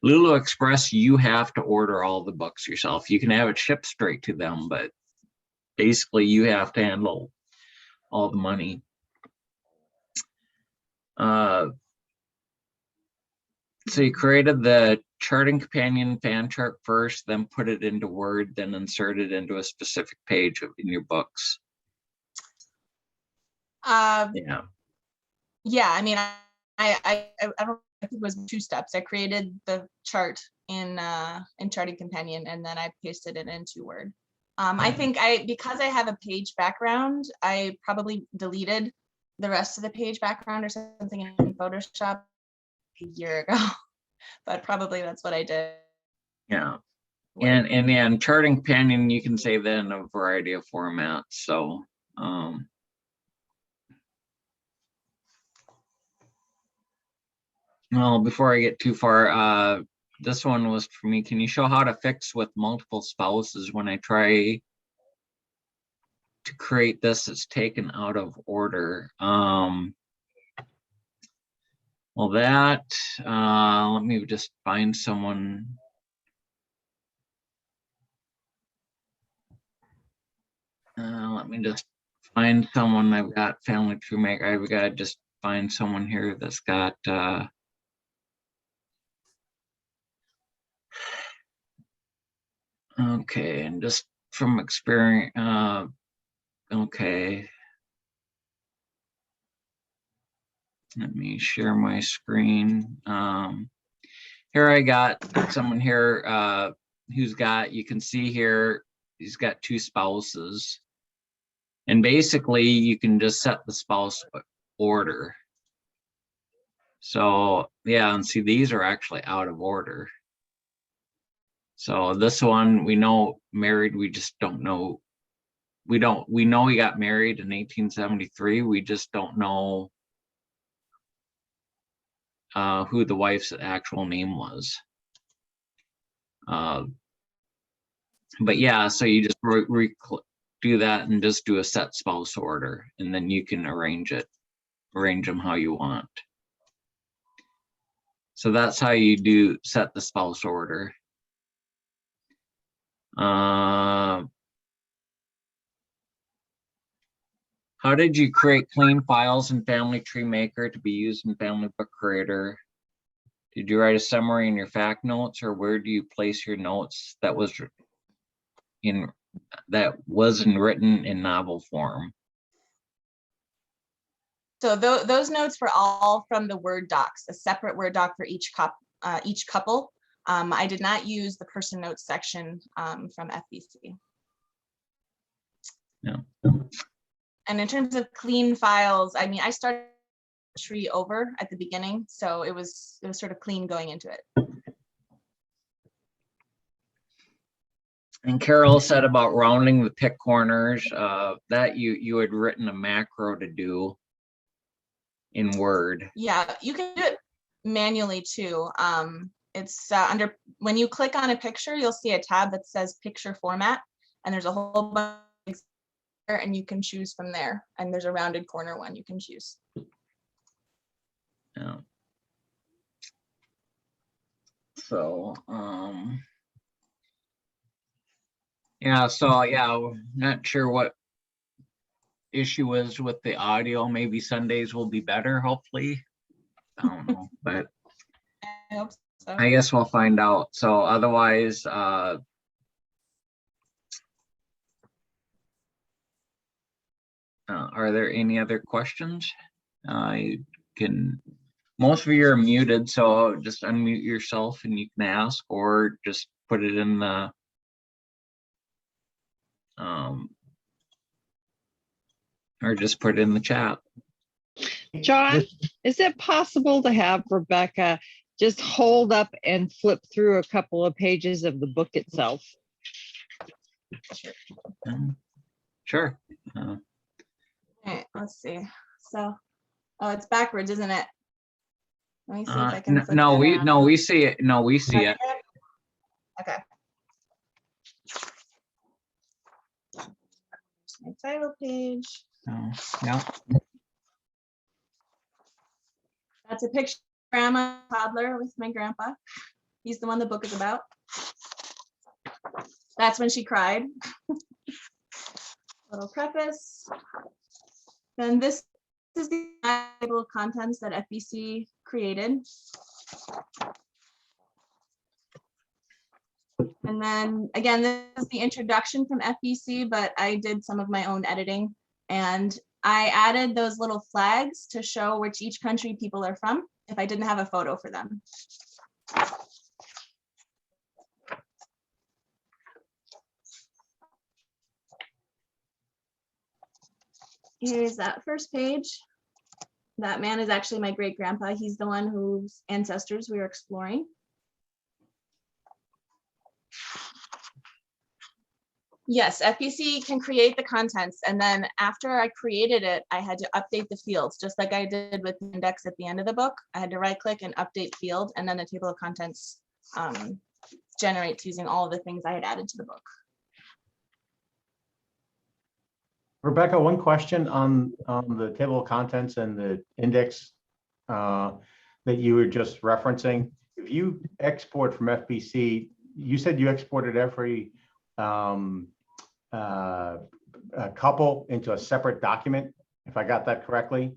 Lulu Express, you have to order all the books yourself. You can have it shipped straight to them, but basically you have to handle all the money. So you created the charting companion fan chart first, then put it into Word, then insert it into a specific page in your books. Yeah. Yeah, I mean, I don't think it was 2 steps. I created the chart in Charting Companion, and then I pasted it into Word. I think because I have a page background, I probably deleted the rest of the page background or something in Photoshop a year ago, but probably that's what I did. Yeah. And Charting Companion, you can save that in a variety of formats. So well, before I get too far, this one was for me. Can you show how to fix with multiple spouses when I try to create this? It's taken out of order. Well, that, let me just find someone. Let me just find someone. I've got Family True Maker. I've got to just find someone here that's got, okay, and just from experience, Okay. Let me share my screen. Here I got someone here who's got, you can see here, he's got 2 spouses. And basically you can just set the spouse order. So yeah, and see, these are actually out of order. So this one, we know married, we just don't know. We know he got married in 1873. We just don't know who the wife's actual name was. But yeah, so you just do that and just do a set spouse order, and then you can arrange them how you want. So that's how you do set the spouse order. How did you create clean files in Family Tree Maker to be used in Family Book Creator? Did you write a summary in your fact notes, or where do you place your notes that wasn't written in novel form? So those notes were all from the Word docs, a separate Word doc for each couple. I did not use the person notes section from FBC. No. And in terms of clean files, I mean, I started the tree over at the beginning, so it was sort of clean going into it. And Carol said about rounding the pick corners, that you had written a macro to do in Word. Yeah, you can do it manually too. It's under, when you click on a picture, you'll see a tab that says picture format, and there's a whole bunch there, and you can choose from there. And there's a rounded corner one you can choose. Yeah. So, yeah, so yeah, not sure what issue is with the audio. Maybe Sundays will be better, hopefully. I don't know, but I hope so. I guess we'll find out. So otherwise, are there any other questions? You can, most of you are muted, so just unmute yourself and you can ask, or just put it in the or just put it in the chat. John, is it possible to have Rebecca just hold up and flip through a couple of pages of the book itself? Sure. All right, let's see. So, oh, it's backwards, isn't it? Let me see if I can. flip No, that we around. no, we see it. No, we see it. Okay. My title page. Oh, yeah. That's a picture of grandma toddler with my grandpa. He's the one the book is about. That's when she cried. Little preface. Then this is the table of contents that FBC created. And then again, this is the introduction from FBC, but I did some of my own editing, and I added those little flags to show which each country people are from if I didn't have a photo for them. Here's that first page. That man is actually my great grandpa. He's the one whose ancestors we are exploring. Yes, FBC can create the contents, and then after I created it, I had to update the fields, just like I did with the index at the end of the book. I had to right click and update field, and then the table of contents generates using all of the things I had added to the book. Rebecca, one question on the table of contents and the index that you were just referencing. If you export from FBC, you said you exported every a couple into a separate document, if I got that correctly,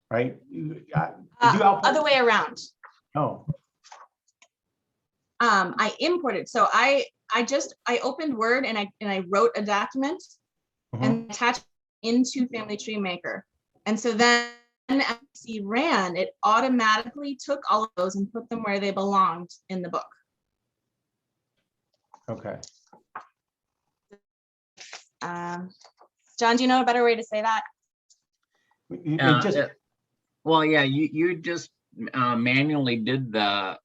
right? Did you output? Other way around. Oh. I imported. So I opened Word and I wrote a document and attached into Family Tree Maker. And so then when FBC ran, it automatically took all of those and put them where they belonged in the book. Okay. John, do you know a better way to say that? It just, Well, yeah, you just manually did the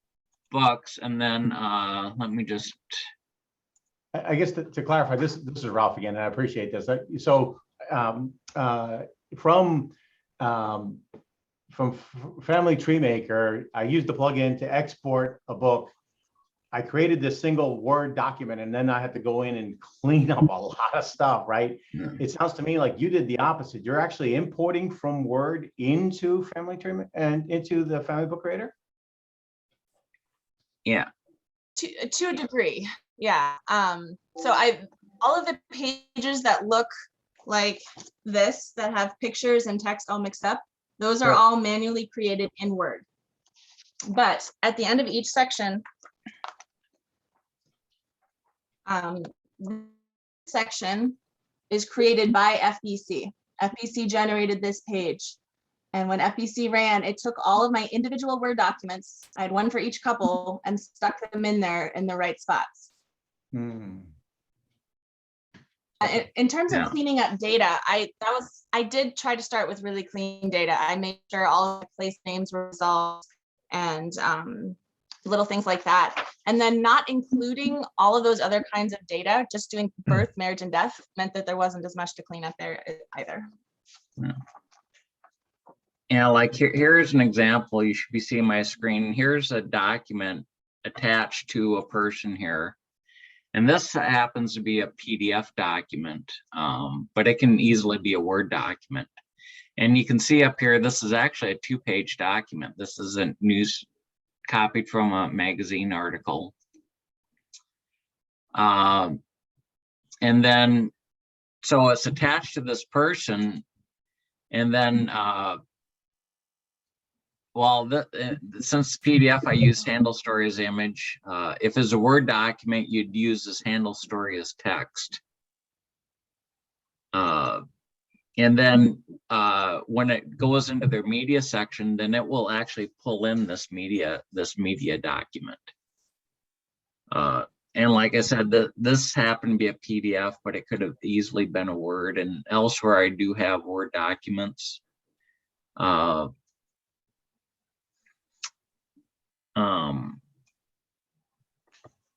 books, and then let me just. I guess to clarify, this is Ralph again, and I appreciate this. So from Family Tree Maker, I used the plugin to export a book. I created this single Word document, and then I had to go in and clean up a lot of stuff, right? Yeah. It sounds to me like you did the opposite. You're actually importing from Word into Family Tree and into the Family Book Creator? Yeah. To a degree, yeah. So all of the pages that look like this, that have pictures and text all mixed up, those are Right. all manually created in Word. But at the end of each section, section is created by FBC. FBC generated this page. And when FBC ran, it took all of my individual Word documents, I had one for each couple, and stuck them in there in the right spots. Hmm. In terms Yeah. of cleaning up data, I did try to start with really clean data. I made sure all of the place names were resolved and little things like that. And then not including all of those other kinds of data, just doing birth, marriage, and death meant that there wasn't as much to clean up there either. Yeah, like here's an example. You should be seeing my screen. Here's a document attached to a person here. And this happens to be a PDF document, but it can easily be a Word document. And you can see up here, this is actually a 2-page document. This is a news copied from a magazine article. And then, so it's attached to this person. And then, since PDF, I use handle story as image. If it's a Word document, you'd use this handle story as text. And then when it goes into their media section, then it will actually pull in this media document. And like I said, this happened to be a PDF, but it could have easily been a Word. And elsewhere, I do have Word documents.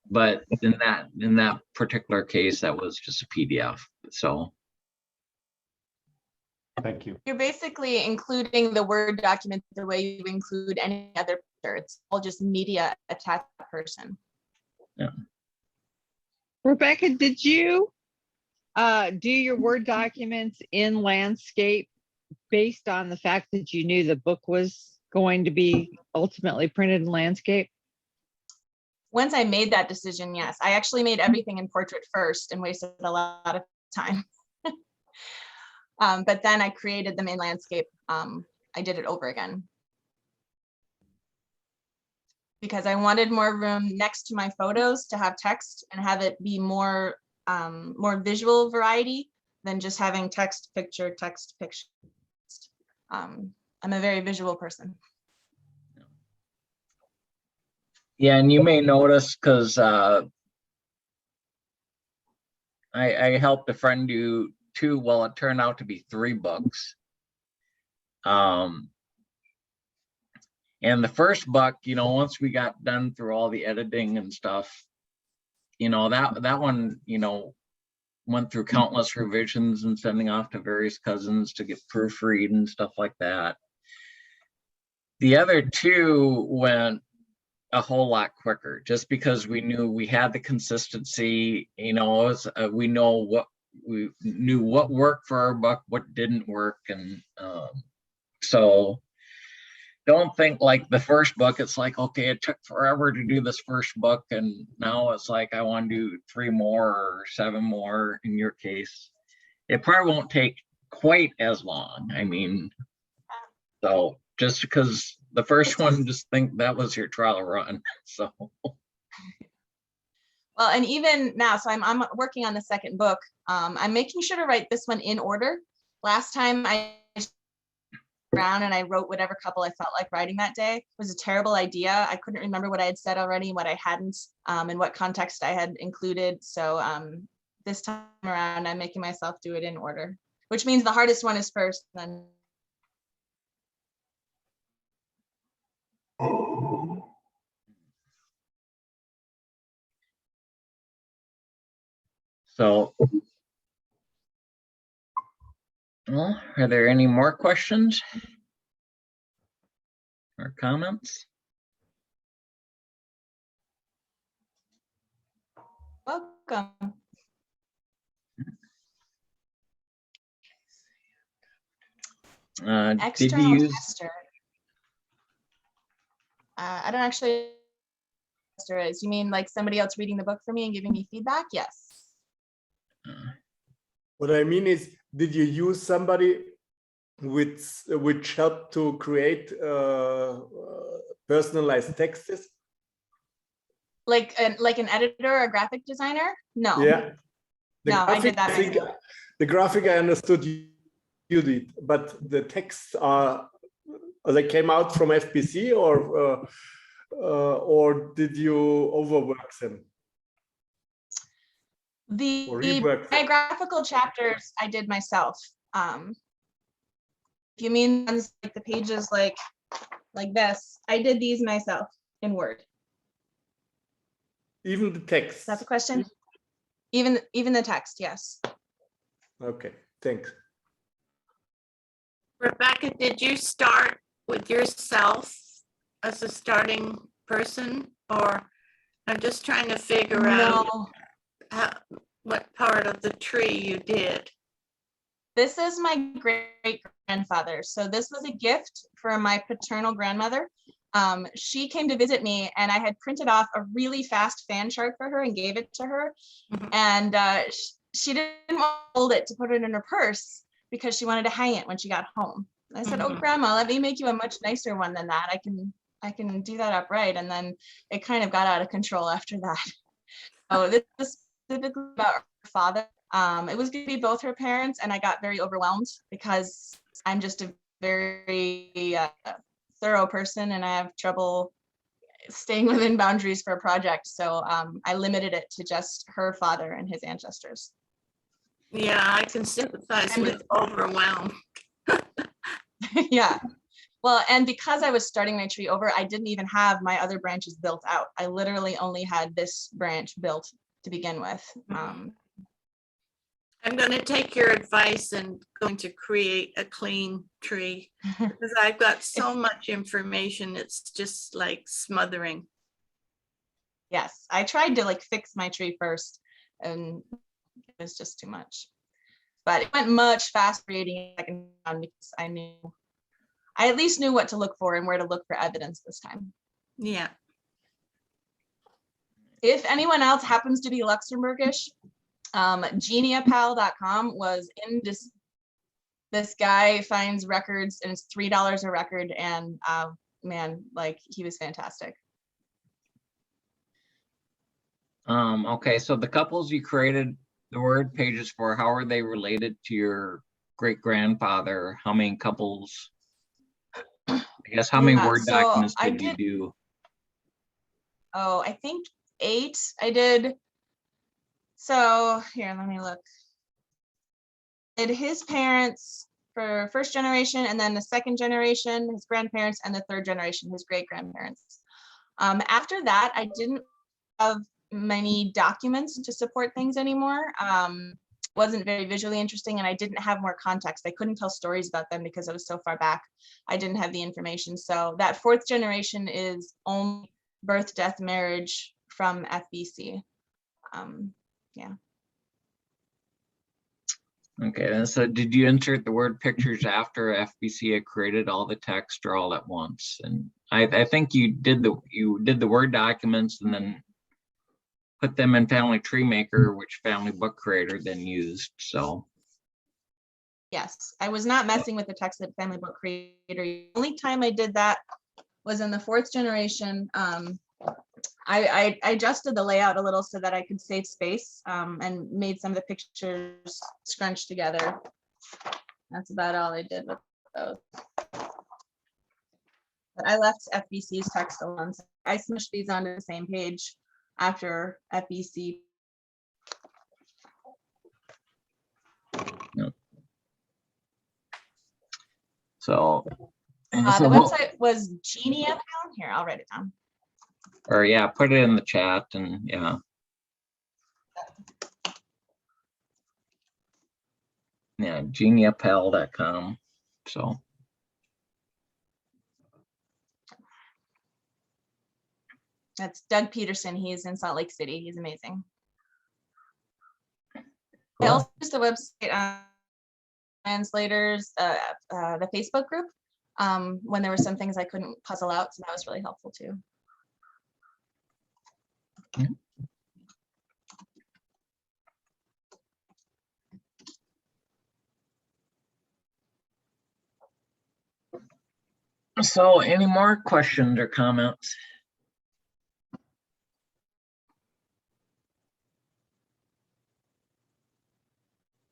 But in that particular case, that was just a PDF. So. Thank you. You're basically including the Word document the way you include any other picture. It's all just media attached to that person. Yeah. Rebecca, did you do your Word documents in landscape based on the fact that you knew the book was going to be ultimately printed in landscape? Once I made that decision, yes. I actually made everything in portrait first and wasted a lot of time. But then I created them in landscape. I did it over again. Because I wanted more room next to my photos to have text and have it be more visual variety than just having text, picture, text, picture. I'm a very visual person. Yeah, and you may notice because I helped a friend do 2, well, it turned out to be 3 books. And the first book, once we got done through all the editing and stuff, that one, went through countless revisions and sending off to various cousins to get proofread and stuff like that. The other 2 went a whole lot quicker, just because we knew we had the consistency. We knew what worked for our book, what didn't work, and so don't think like the first book, it's like, okay, it took forever to do this first book, and now it's like I want to do 3 more or 7 more. In your case, it probably won't take quite as long. I mean, so just because the first one, just think that was your trial run. So well, and even now, so I'm working on the second book. I'm making sure to write this one in order last time I around and I wrote whatever couple I felt like writing that day. It was a terrible idea. I couldn't remember what I had said already, what I hadn't, and what context I had included. So this time around, I'm making myself do it in order, which means the hardest one is first, then. So, well, are there any more questions or comments? Welcome. Did you External use, tester. I don't actually. Is you mean like somebody else reading the book for me and giving me feedback? Yes. What I mean is, did you use somebody which helped to create personalized texts? Like an editor or a graphic designer? No. Yeah. No, I did that I think myself. the graphic I understood you did, but the texts are they came out from FBC or did you overwork them? The Or rework them? biographical chapters I did myself. If you mean ones like the pages like this, I did these myself in Word. Even the text. Is that the question? Even the text, yes. Okay, thanks. Rebecca, did you start with yourself as a starting person, or I'm just trying to figure out what part of the tree you did? This is my great grandfather. So this was a gift for my paternal grandmother. She came to visit me and I had printed off a really fast fan chart for her and gave it to her. Mhm. And she didn't want to hold it to put it in her purse because she wanted to hang it when she got home. I said, "Oh, Mhm. Grandma, let me make you a much nicer one than that. I can do that upright." And then it kind of got out of control after that. Oh, this is specifically about her father. It was going to be both her parents, and I got very overwhelmed because I'm just a very thorough person and I have trouble staying within boundaries for a project. So I limited it to just her father and his ancestors. Yeah, I can sympathize with overwhelm. Yeah. Well, and because I was starting my tree over, I didn't even have my other branches built out. I literally only had this branch built to begin with. I'm going to take your advice and going to create a clean tree because I've got so much information. It's just like smothering. Yes, I tried to like fix my tree first and it was just too much. But it went much faster creating a second round because I at least knew what to look for and where to look for evidence this time. Yeah. If anyone else happens to be Luxembourgish, geniapal.com was in this guy finds records and it's $3 a record, and man, like he was fantastic. Okay, so the couples you created the word pages for, how are they related to your great grandfather? How many couples? I guess how many Word so documents I did you did- do? Oh, I think 8 I did. So here, let me look. Did his parents for first generation, and then the second generation, his grandparents, and the third generation, his great grandparents. After that, I didn't have many documents to support things anymore. Wasn't very visually interesting, and I didn't have more context. I couldn't tell stories about them because I was so far back. I didn't have the information. So that fourth generation is only birth, death, marriage from FBC. Yeah. Okay, and so did you insert the word pictures after FBC had created all the text or all at once? And I think you did the Word documents and then put them in Family Tree Maker, which Family Book Creator then used. So Yes, I was not messing with the text that Family Book Creator. The only time I did that was in the fourth generation. I adjusted the layout a little so that I could save space and made some of the pictures scrunched together. That's about all I did with those. But I left FBC's text alone. So I smushed these onto the same page after FBC. So, and The so we'll- website was Genia. Here, I'll write it down. or yeah, put it in the chat and yeah. Yeah, geniapal.com. So That's Doug Peterson. He's in Salt Lake City. He's amazing. I cool. also used the website translators, the Facebook group, when there were some things I couldn't puzzle out. So that was really helpful too. So any more questions or comments?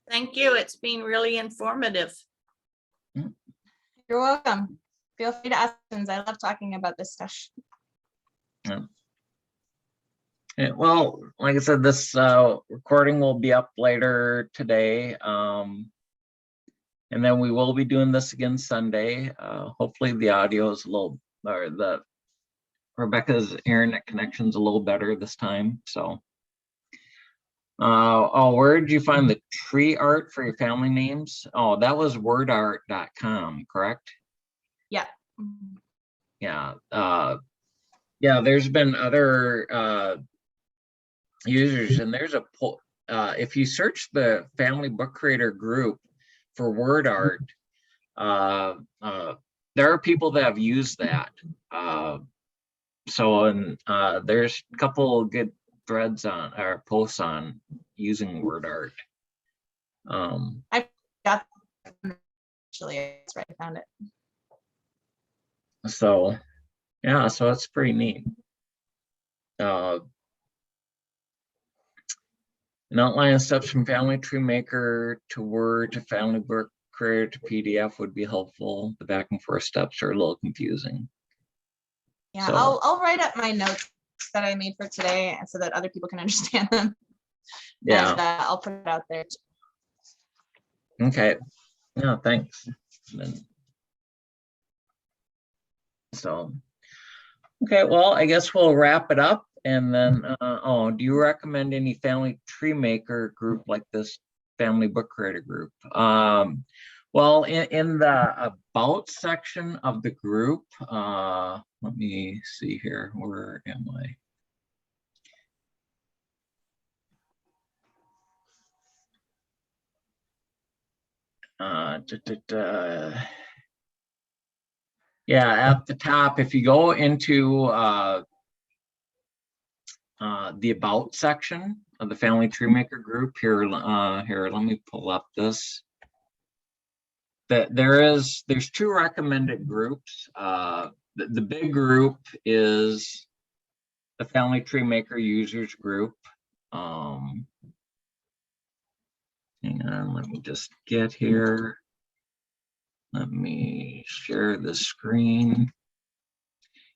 Thank you. It's been really informative. You're welcome. Feel free to ask questions. I love talking about this stuff. Yeah, well, like I said, this recording will be up later today. And then we will be doing this again Sunday. Hopefully the audio is a little, or the Rebecca's internet connection's a little better this time. So, oh, where did you find the tree art for your family names? Oh, that was wordart.com, correct? Yeah. Yeah. Yeah, there's been other users, and there's a if you search the Family Book Creator group for word art, there are people that have used that. So, and there's a couple of good threads on or posts on using word art. I got actually, that's right. I found it. So, yeah, so it's pretty neat. An outline of steps from Family Tree Maker to Word to Family Book Creator to PDF would be helpful. The back and forth steps are a little confusing. Yeah, So- I'll write up my notes that I made for today so that other people can understand them. Yeah. And, I'll put it out there. Okay. Yeah, thanks. Then- So, okay, well, I guess we'll wrap it up. And then, oh, do you recommend any Family Tree Maker group like this Family Book Creator group? Well, in the About section of the group, let me see here. Where am I? Yeah, at the top, if you go into the About section of the Family Tree Maker group here, here, let me pull up this. There's two recommended groups. The big group is the Family Tree Maker users group. Hang on, let me just get here. Let me share the screen.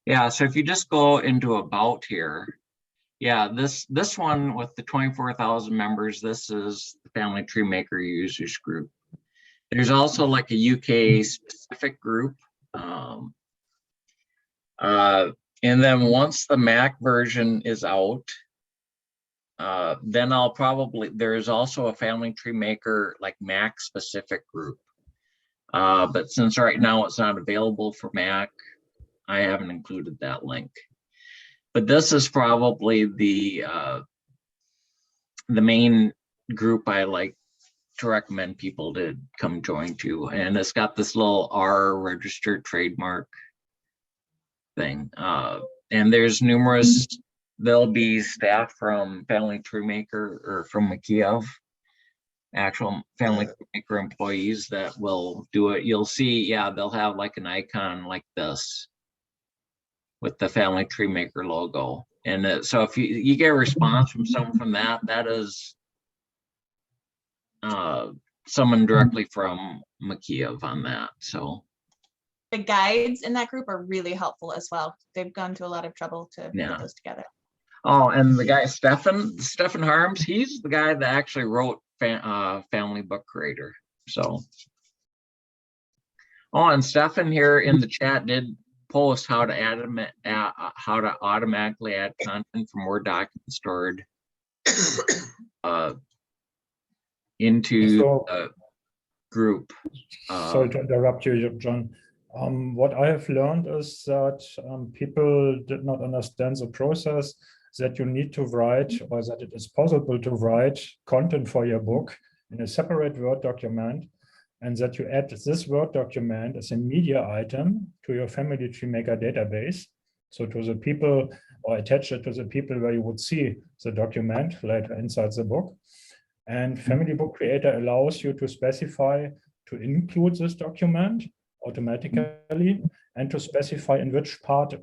Yeah, so if you just go into About here, yeah, this one with the 24,000 members, this is the Family Tree Maker users group. There's also like a UK specific group. And then once the Mac version is out, then I'll probably, there's also a Family Tree Maker like Mac specific group. But since right now it's not available for Mac, I haven't included that link. But this is probably the main group I like to recommend people to come join to. And it's got this little R registered trademark thing. And there's numerous, there'll be staff from Family Tree Maker or from Makiev, actual Family Tree Maker employees that will do it. You'll see, yeah, they'll have like an icon like this with the Family Tree Maker logo. And so if you get a response from someone from that is someone directly from Makiev on that. So The guides in that group are really helpful as well. They've gone to a lot of trouble to Yeah. put those together. oh, and the guy Stefan Harms, he's the guy that actually wrote Family Book Creator. So oh, and Stefan here in the chat did post how to automatically add content from Word document stored into So- the group. Sorry to interrupt you, John. What I have learned is that people did not understand the process, that you need to write, or that it is possible to write content for your book in a separate Word document, and that you add this Word document as a media item to your Family Tree Maker database. So to the people, or attach it to the people where you would see the document later inside the book. And Family Book Creator allows you to specify to include this document automatically and to specify in which part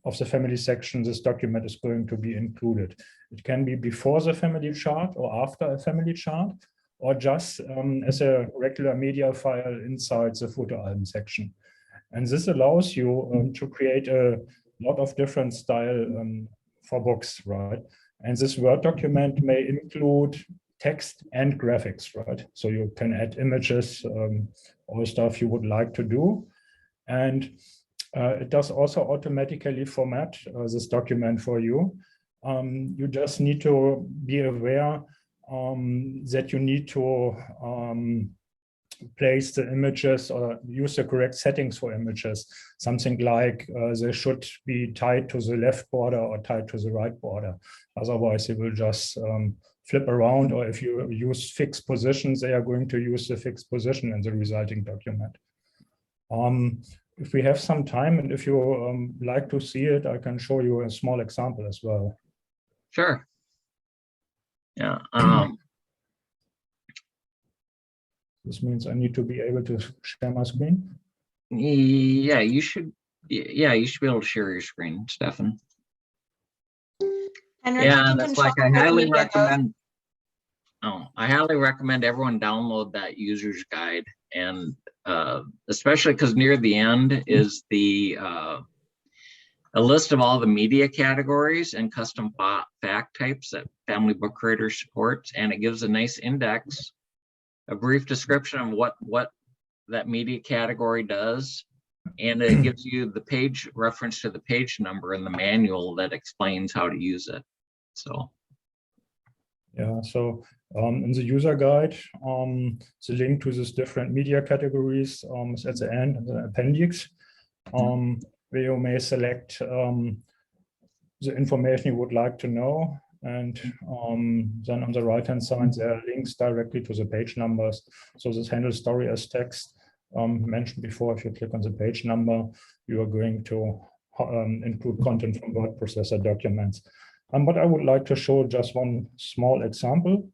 of the family section this document is going to be included. It can be before the family chart or after a family chart, or just as a regular media file inside the photo album section. And this allows you to create a lot of different style for books, right? And this Word document may include text and graphics, right? So you can add images, all stuff you would like to do. And it does also automatically format this document for you. You just need to be aware that you need to place the images or use the correct settings for images. Something like they should be tied to the left border or tied to the right border. Otherwise, it will just flip around, or if you use fixed positions, they are going to use the fixed position in the resulting document. If we have some time and if you like to see it, I can show you a small example as well. Sure. Yeah. This means I need to be able to share my screen. Yeah, you should. Yeah, you should be able to share your screen, Stefan. Henrik, Yeah, you that's can like show I us highly media code. recommend. Oh, I highly recommend everyone download that user's guide, and especially because near the end is the a list of all the media categories and custom fact types that Family Book Creator supports, and it gives a nice index, a brief description of what that media category does, and it gives you the page reference to the page number in the manual that explains how to use it. So yeah, so in the user guide, the link to these different media categories is at the end, the appendix, where you may select the information you would like to know. And then on the right-hand side, there are links directly to the page numbers. So this handles story as text. Mentioned before, if you click on the page number, you are going to include content from word processor documents. But I would like to show just one small example.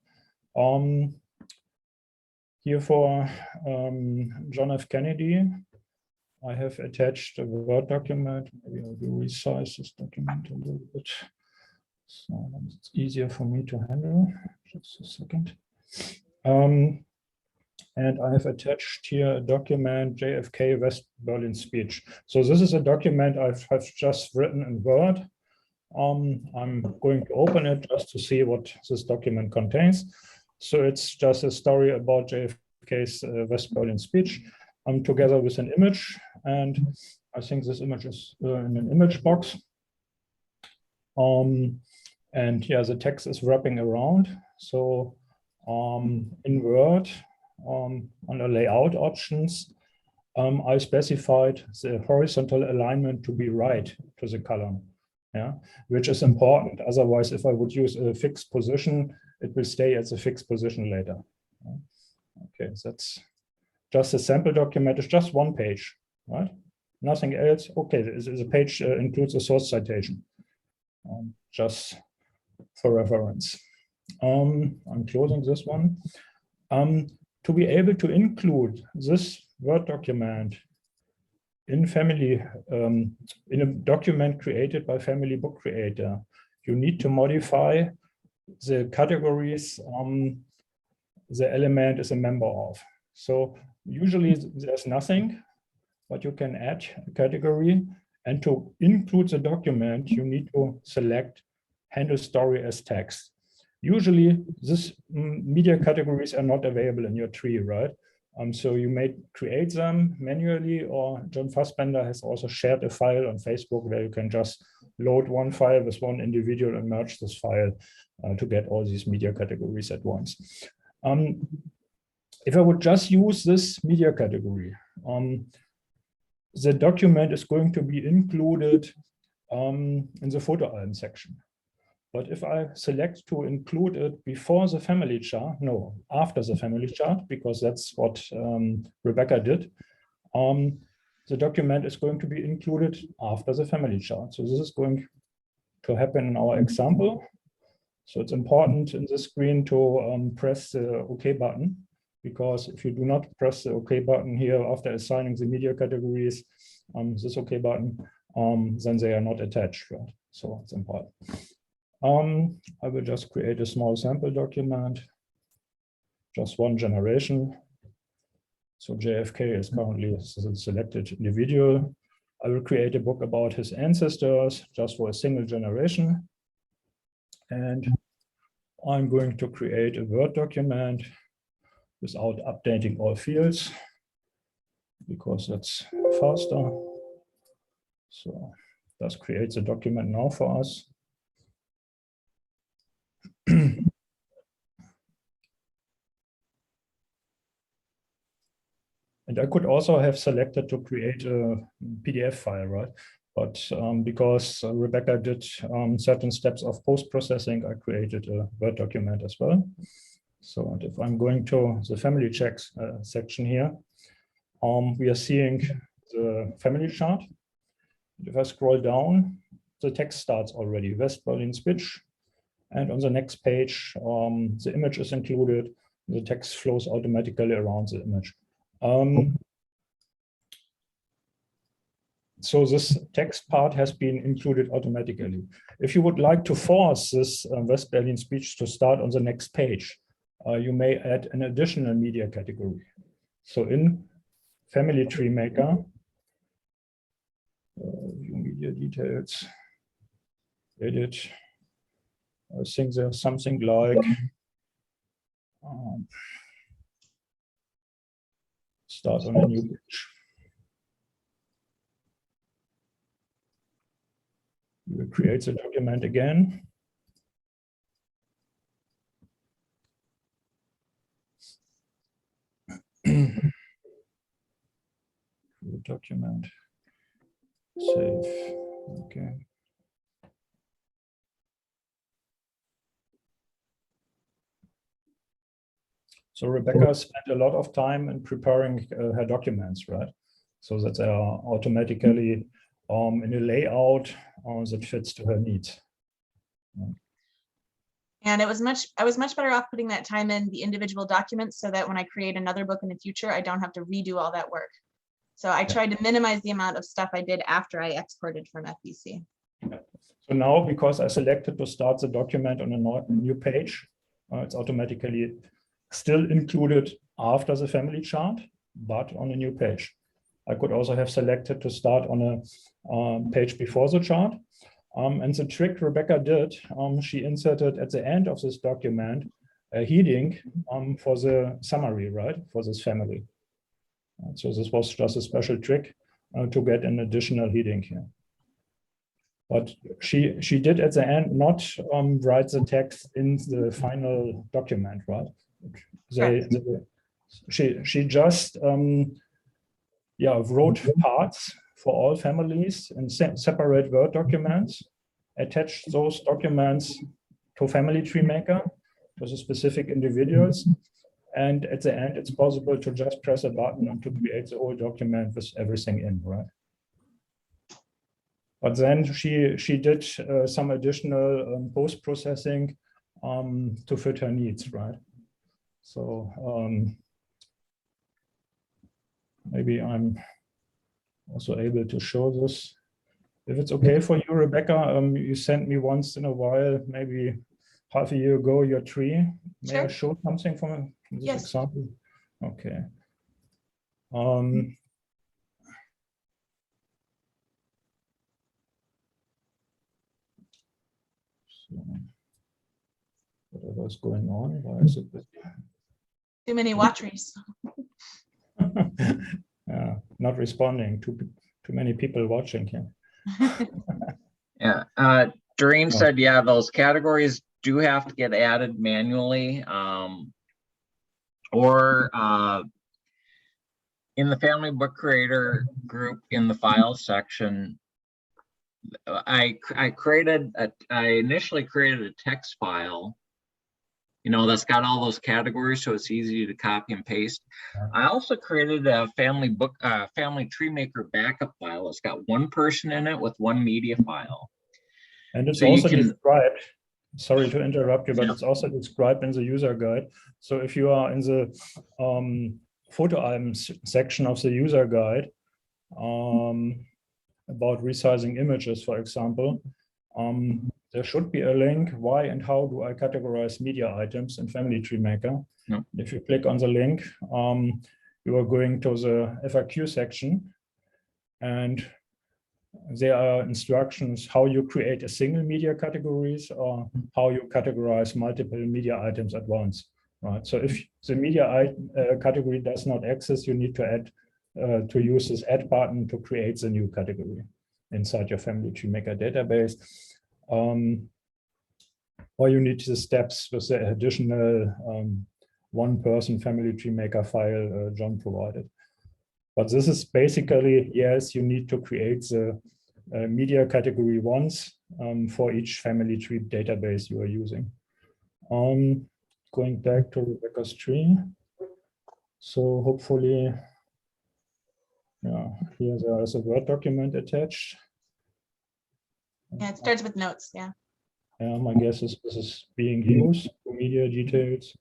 Here for John F. Kennedy, I have attached a Word document. Maybe I will resize this document a little bit, so it's easier for me to handle. Just a second. And I have attached here a document, JFK West Berlin speech. So this is a document I've just written in Word. I'm going to open it just to see what this document contains. So it's just a story about JFK's West Berlin speech, together with an image. And I think this image is in an image box. And yeah, the text is wrapping around. So in Word, under layout options, I specified the horizontal alignment to be right to the column. Yeah, which is important. Otherwise, if I would use a fixed position, it will stay at the fixed position later. Okay, that's just a sample document. It's just one page, right? Nothing else. Okay, the page includes a source citation, just for reference. I'm closing this one. To be able to include this Word document in in a document created by Family Book Creator, you need to modify the categories the element is a member of. So usually there's nothing, but you can add a category, and to include the document, you need to select handle story as text. Usually this media categories are not available in your tree, right? So you may create them manually, or John Fassbender has also shared a file on Facebook where you can just load one file with one individual and merge this file to get all these media categories at once. If I would just use this media category, the document is going to be included in the photo album section. But if I select to include it before the family chart, no, after the family chart, because that's what Rebecca did, the document is going to be included after the family chart. So this is going to happen in our example. So it's important in this screen to press the OK button, because if you do not press the OK button here after assigning the media categories, this OK button, then they are not attached, right? So it's important. I will just create a small sample document, just one generation. So JFK is currently a selected individual. I will create a book about his ancestors just for a single generation. And I'm going to create a Word document without updating all fields, because that's faster. So let's create the document now for us. And I could also have selected to create a PDF file, right? But because Rebecca did certain steps of post-processing, I created a Word document as well. So and if I'm going to the family checks section here, we are seeing the family chart. If I scroll down, the text starts already, West Berlin Spitch. And on the next page, the image is included. The text flows automatically around the image. So this text part has been included automatically. If you would like to force this West Berlin speech to start on the next page, you may add an additional media category. So in Family Tree Maker, view media details, edit. I think there's something like start on a new page. We will create the document again. The document, save, okay. So Rebecca spent a lot of time in preparing her documents, right? So that they are automatically in a layout that fits to her needs. And I was much better off putting that time in the individual documents so that when I create another book in the future, I don't have to redo all that work. So I tried to minimize the amount of stuff I did after I exported from FBC. So now, because I selected to start the document on a new page, it's automatically still included after the family chart, but on a new page. I could also have selected to start on a page before the chart. And the trick Rebecca did, she inserted at the end of this document a heading for the summary, right, for this family. So this was just a special trick to get an additional heading here. But she did at the end not write the text in the final document, right? She just wrote parts for all families in separate Word documents, attached those documents to Family Tree Maker, to the specific individuals. And at the end, it's possible to just press a button and to create the whole document with everything in, right? But then she did some additional post-processing to fit her needs, right? So maybe I'm also able to show this. If it's okay for you, Rebecca, you sent me once in a while, maybe half a year ago, your tree. May I show something from in this Yes. example? Okay. So whatever is going on, why is it busy? Too many watcheries. Not responding. Too many people watching here. Yeah, Doreen said, yeah, those categories do have to get added manually, or in the Family Book Creator group in the files section. I initially created a text file, that's got all those categories, so it's easy to copy and paste. I also created a family tree maker backup file. It's got one person in it with one media file. And it's So you also can- described, sorry to interrupt you, but it's also described in the user guide. So if you are in the photo items section of the user guide, about resizing images, for example, there should be a link, why and how do I categorize media items in Family Tree Maker. No. If you click on the link, you are going to the FAQ section, and there are instructions how you create a single media categories or how you categorize multiple media items at once. Right. So if the media category does not exist, you need to add to use this add button to create the new category inside your Family Tree Maker database. Or you need the steps with the additional one-person Family Tree Maker file John provided. But this is basically, yes, you need to create the media category once for each Family Tree database you are using. Going back to Rebecca's tree. So hopefully, yeah, here there is a Word document attached. Yeah, it starts with notes. Yeah. My guess is this is being used for media details.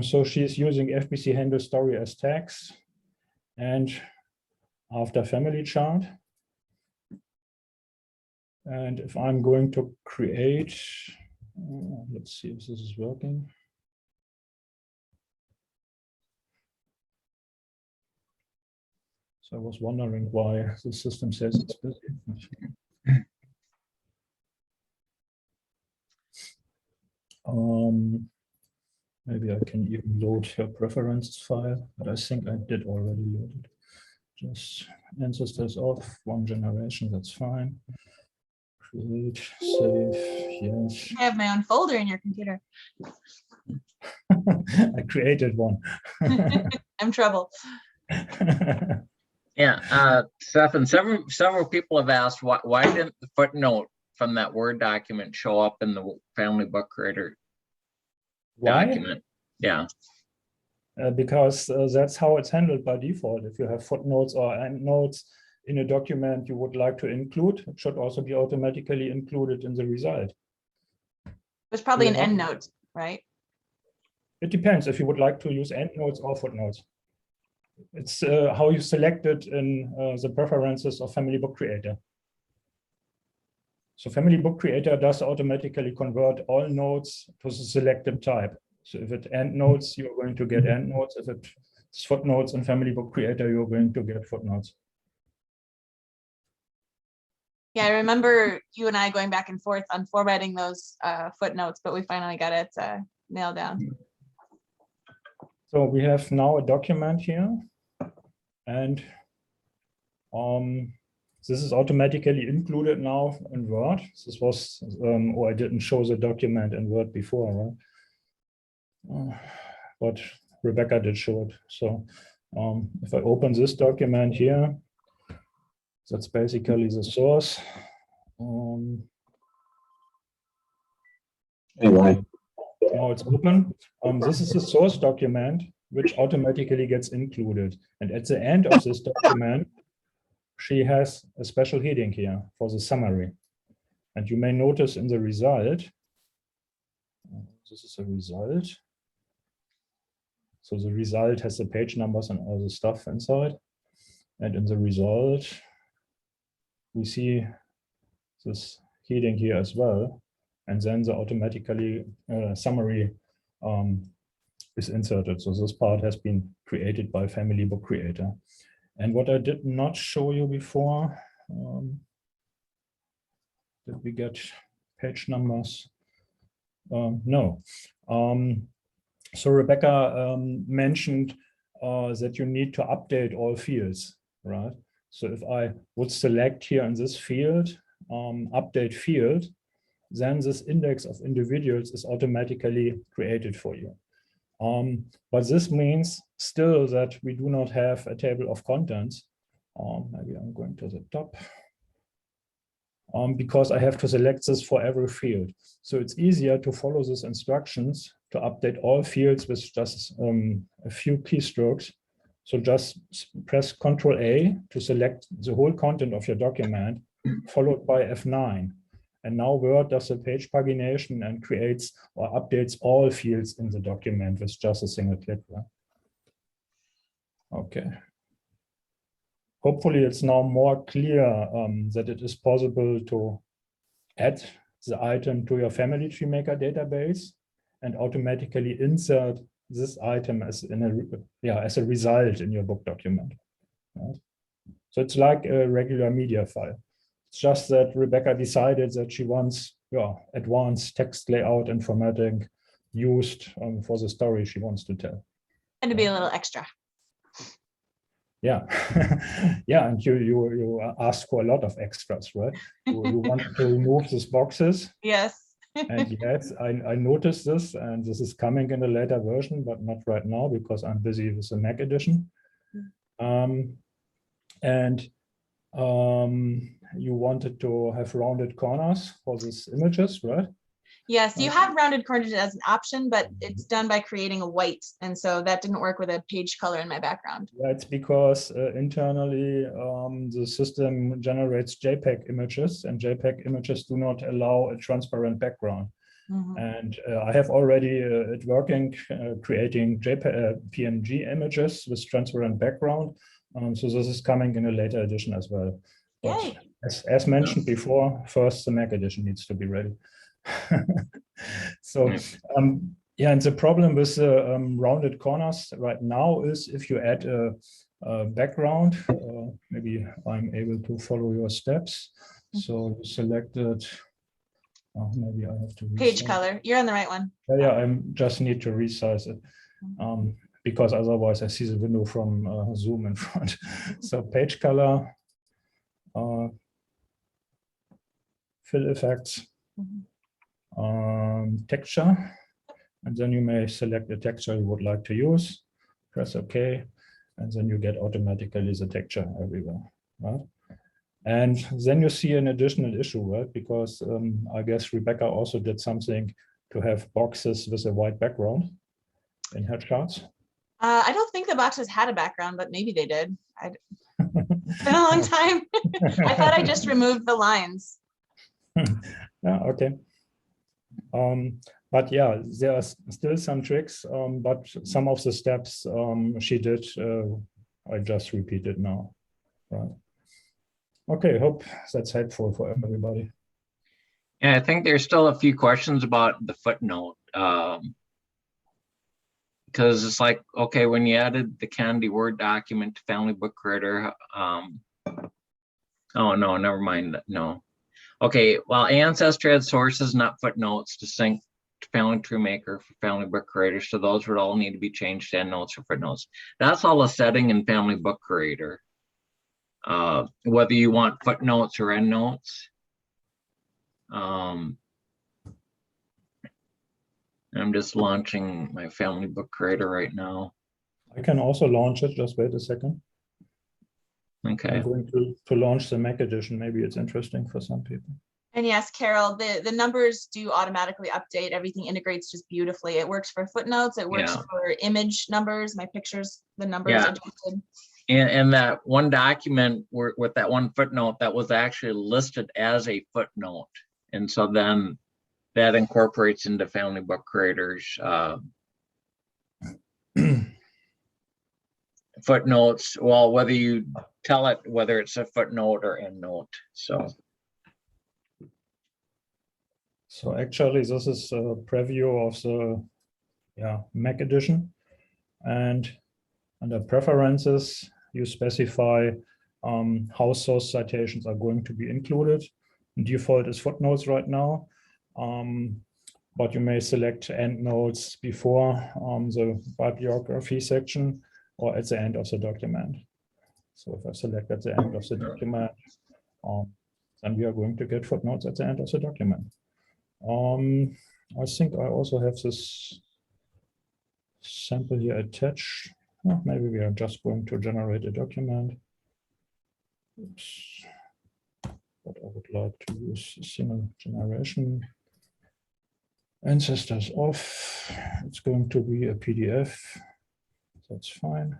So she's using FBC handle story as tags and after family chart. And if I'm going to create, let's see if this is working. So I was wondering why the system says it's busy. Maybe I can even load her preferences file, but I think I did already load it. Just ancestors off, one generation, that's fine. Create, save, yes. I have my own folder in your computer. I created one. I'm trouble. Yeah, Stefan, several people have asked why didn't the footnote from that Word document show up in the Family Book Creator document? Yeah. Because that's how it's handled by default. If you have footnotes or endnotes in a document you would like to include, it should also be automatically included in the result. There's probably an Yeah. endnote, right? It depends if you would like to use endnotes or footnotes. It's how you select it in the preferences of Family Book Creator. So Family Book Creator does automatically convert all notes to the selected type. So if it's endnotes, you're going to get endnotes. If it's footnotes in Family Book Creator, you're going to get footnotes. Yeah, I remember you and I going back and forth on formatting those footnotes, but we finally got it nailed down. So we have now a document here, and this is automatically included now in Word. This was, or I didn't show the document in Word before, right? But Rebecca did show it. So if I open this document here, that's basically the source. Anyway. Now it's open. This is the source document, which automatically gets included. And at the end of this document, she has a special heading here for the summary. And you may notice in the result, this is a result. So the result has the page numbers and all the stuff inside. And in the result, we see this heading here as well. And then the automatically summary is inserted. So this part has been created by Family Book Creator. And what I did not show you before, did we get page numbers? No. So Rebecca mentioned that you need to update all fields, right? So if I would select here in this field, update field, then this index of individuals is automatically created for you. But this means still that we do not have a table of contents. Maybe I'm going to the top. Because I have to select this for every field. So it's easier to follow these instructions to update all fields with just a few keystrokes. So just press Ctrl A to select the whole content of your document, followed by F9. And now Word does a page pagination and creates or updates all fields in the document with just a single click. Right? Okay. Hopefully it's now more clear that it is possible to add the item to your Family Tree Maker database and automatically insert this item as a result in your book document. Right? So it's like a regular media file. It's just that Rebecca decided that she wants advanced text layout and formatting used for the story she wants to tell. And to be a little extra. Yeah, yeah, and you ask for a lot of extras, right? You want to remove these boxes. Yes. And yes, I noticed this, and this is coming in a later version, but not right now because I'm busy with the Mac edition. You wanted to have rounded corners for these images, right? Yes, you have rounded corners as an option, but it's done by creating a white. And so that didn't work with a page color in my background. Yeah, it's because internally the system generates JPEG images, and JPEG images do not allow a transparent background. And I have already it working, creating JPEG, PNG images with transparent background. So this is coming in a later edition as well. But as mentioned before, first the Mac edition needs to be ready. So yeah, and the problem with rounded corners right now is if you add a background, maybe I'm able to follow your steps. So you selected, maybe I have to page color. You're on the right one. Yeah, I just need to resize it because otherwise I see the window from Zoom in front. So page color, fill effects. Texture, and then you may select the texture you would like to use, press OK, and then you get automatically the texture everywhere, right? And then you see an additional issue, right? Because I guess Rebecca also did something to have boxes with a white background in her charts. I don't think the boxes had a background, but maybe they did. It's been a long time. I thought I just removed the lines. Yeah, okay. But yeah, there are still some tricks, but some of the steps she did, I just repeated now. Right. Okay, hope that's helpful for everybody. Yeah, I think there's still a few questions about the footnote. Because it's like, okay, when you added the Candy Word document to Family Book Creator, oh no, never mind, no. Okay, well, Ancestry had sources, not footnotes, to sync to Family Tree Maker for Family Book Creator, so those would all need to be changed to endnotes or footnotes. That's all a setting in Family Book Creator. Whether you want footnotes or endnotes. I'm just launching my Family Book Creator right now. I can also launch it, just wait a second. Okay. I'm going to launch the Mac edition. Maybe it's interesting for some people. And yes, Carol, the numbers do automatically update. Everything integrates just beautifully. It works for footnotes. It works for image numbers, my pictures, the numbers adjusted. And that one document with that one footnote that was actually listed as a footnote. And so then that incorporates into Family Book Creators footnotes. Well, whether you tell it whether it's a footnote or endnote. So actually, this is a preview of Mac edition. And under preferences, you specify how source citations are going to be included. Default is footnotes right now, but you may select endnotes before the bibliography section or at the end of the document. So if I select at the end of the document, then we are going to get footnotes at the end of the document. I think I also have this sample here attached. Oh, maybe we are just going to generate a document. Oops. But I would like to use single generation. Ancestors off. It's going to be a PDF. That's fine.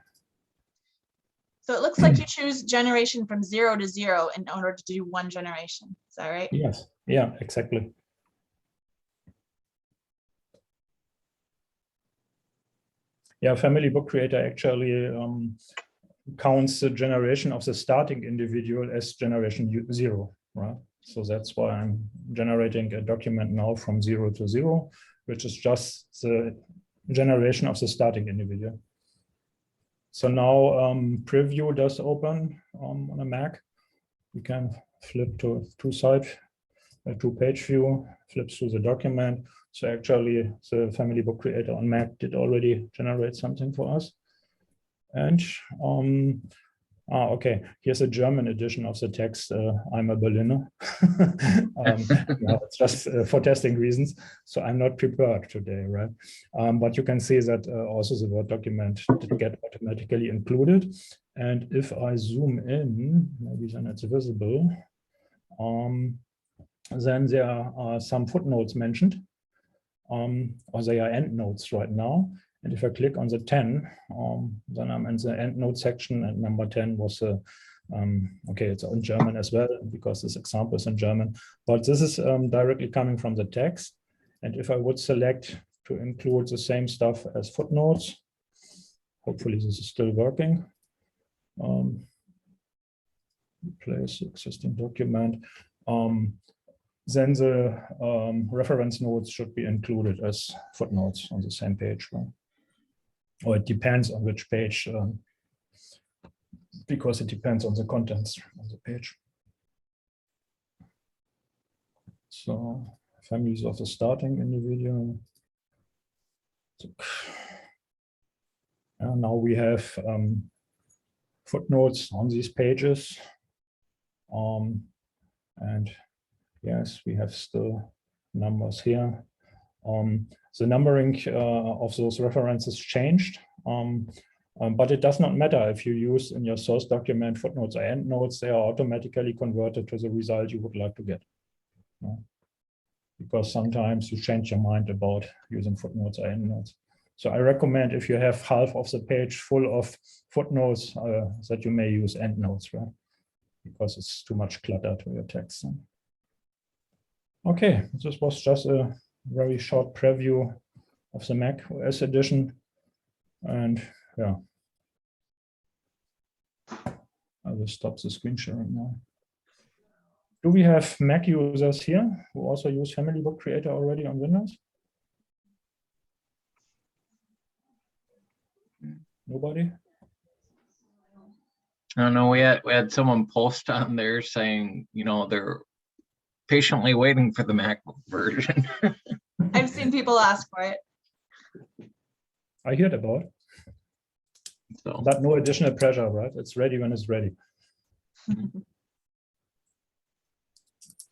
So it looks like you choose generation from 0 to 0 in order to do one generation. Is that right? Yes. Yeah, exactly. Yeah, Family Book Creator actually counts the generation of the starting individual as generation 0, right? So that's why I'm generating a document now from 0 to 0, which is just the generation of the starting individual. So now preview does open on a Mac. We can flip to two-page view, flips through the document. So actually the Family Book Creator on Mac did already generate something for us. And okay, here's a German edition of the text, I'm a Berliner. No, it's just for testing reasons. So I'm not prepared today, right? But you can see that also the Word document did get automatically included. And if I zoom in, maybe then it's visible, then there are some footnotes mentioned, or they are endnotes right now. And if I click on the 10, then I'm in the endnote section, and number 10 was okay, it's in German as well, because this example is in German, but this is directly coming from the text. And if I would select to include the same stuff as footnotes, hopefully this is still working. Replace existing document. Then the reference notes should be included as footnotes on the same page. Right? Or it depends on which page, because it depends on the contents on the page. So families of the starting individual. So, now we have footnotes on these pages. And yes, we have still numbers here. The numbering of those references changed, but it does not matter if you use in your source document footnotes or endnotes, they are automatically converted to the result you would like to get. Because sometimes you change your mind about using footnotes or endnotes. So I recommend if you have half of the page full of footnotes that you may use endnotes, right? Because it's too much clutter to your text. Okay, this was just a very short preview of the Mac OS edition. And yeah, I will stop the screen sharing now. Do we have Mac users here who also use Family Book Creator already on Windows? Nobody? I don't know, we had someone post on there saying, you know, they're patiently waiting for the MacBook version. I've seen people ask for it. I heard about it. So, But no additional pressure, right? It's ready when it's ready.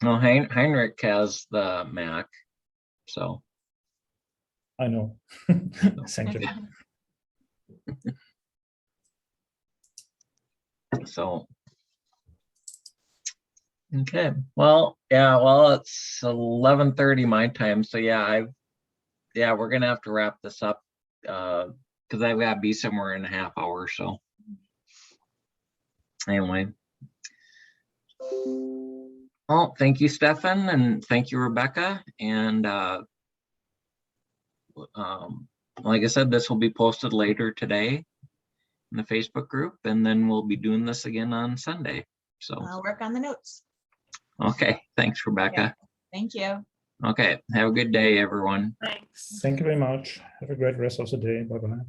well, Heinrich has the Mac, so. I know. Thank you. So, okay, well, yeah, well, it's 11:30 my time, so yeah, we're gonna have to wrap this up because I've got to be somewhere in a half hour. So, anyway, well, thank you, Stefan, and thank you, Rebecca, and like I said, this will be posted later today in the Facebook group, and then we'll be doing this again on Sunday. So I'll work on the notes. okay, thanks, Rebecca. Thank you. Okay, have a good day, everyone. Thanks. Thank you very much. Have a great rest of the day. Bye-bye.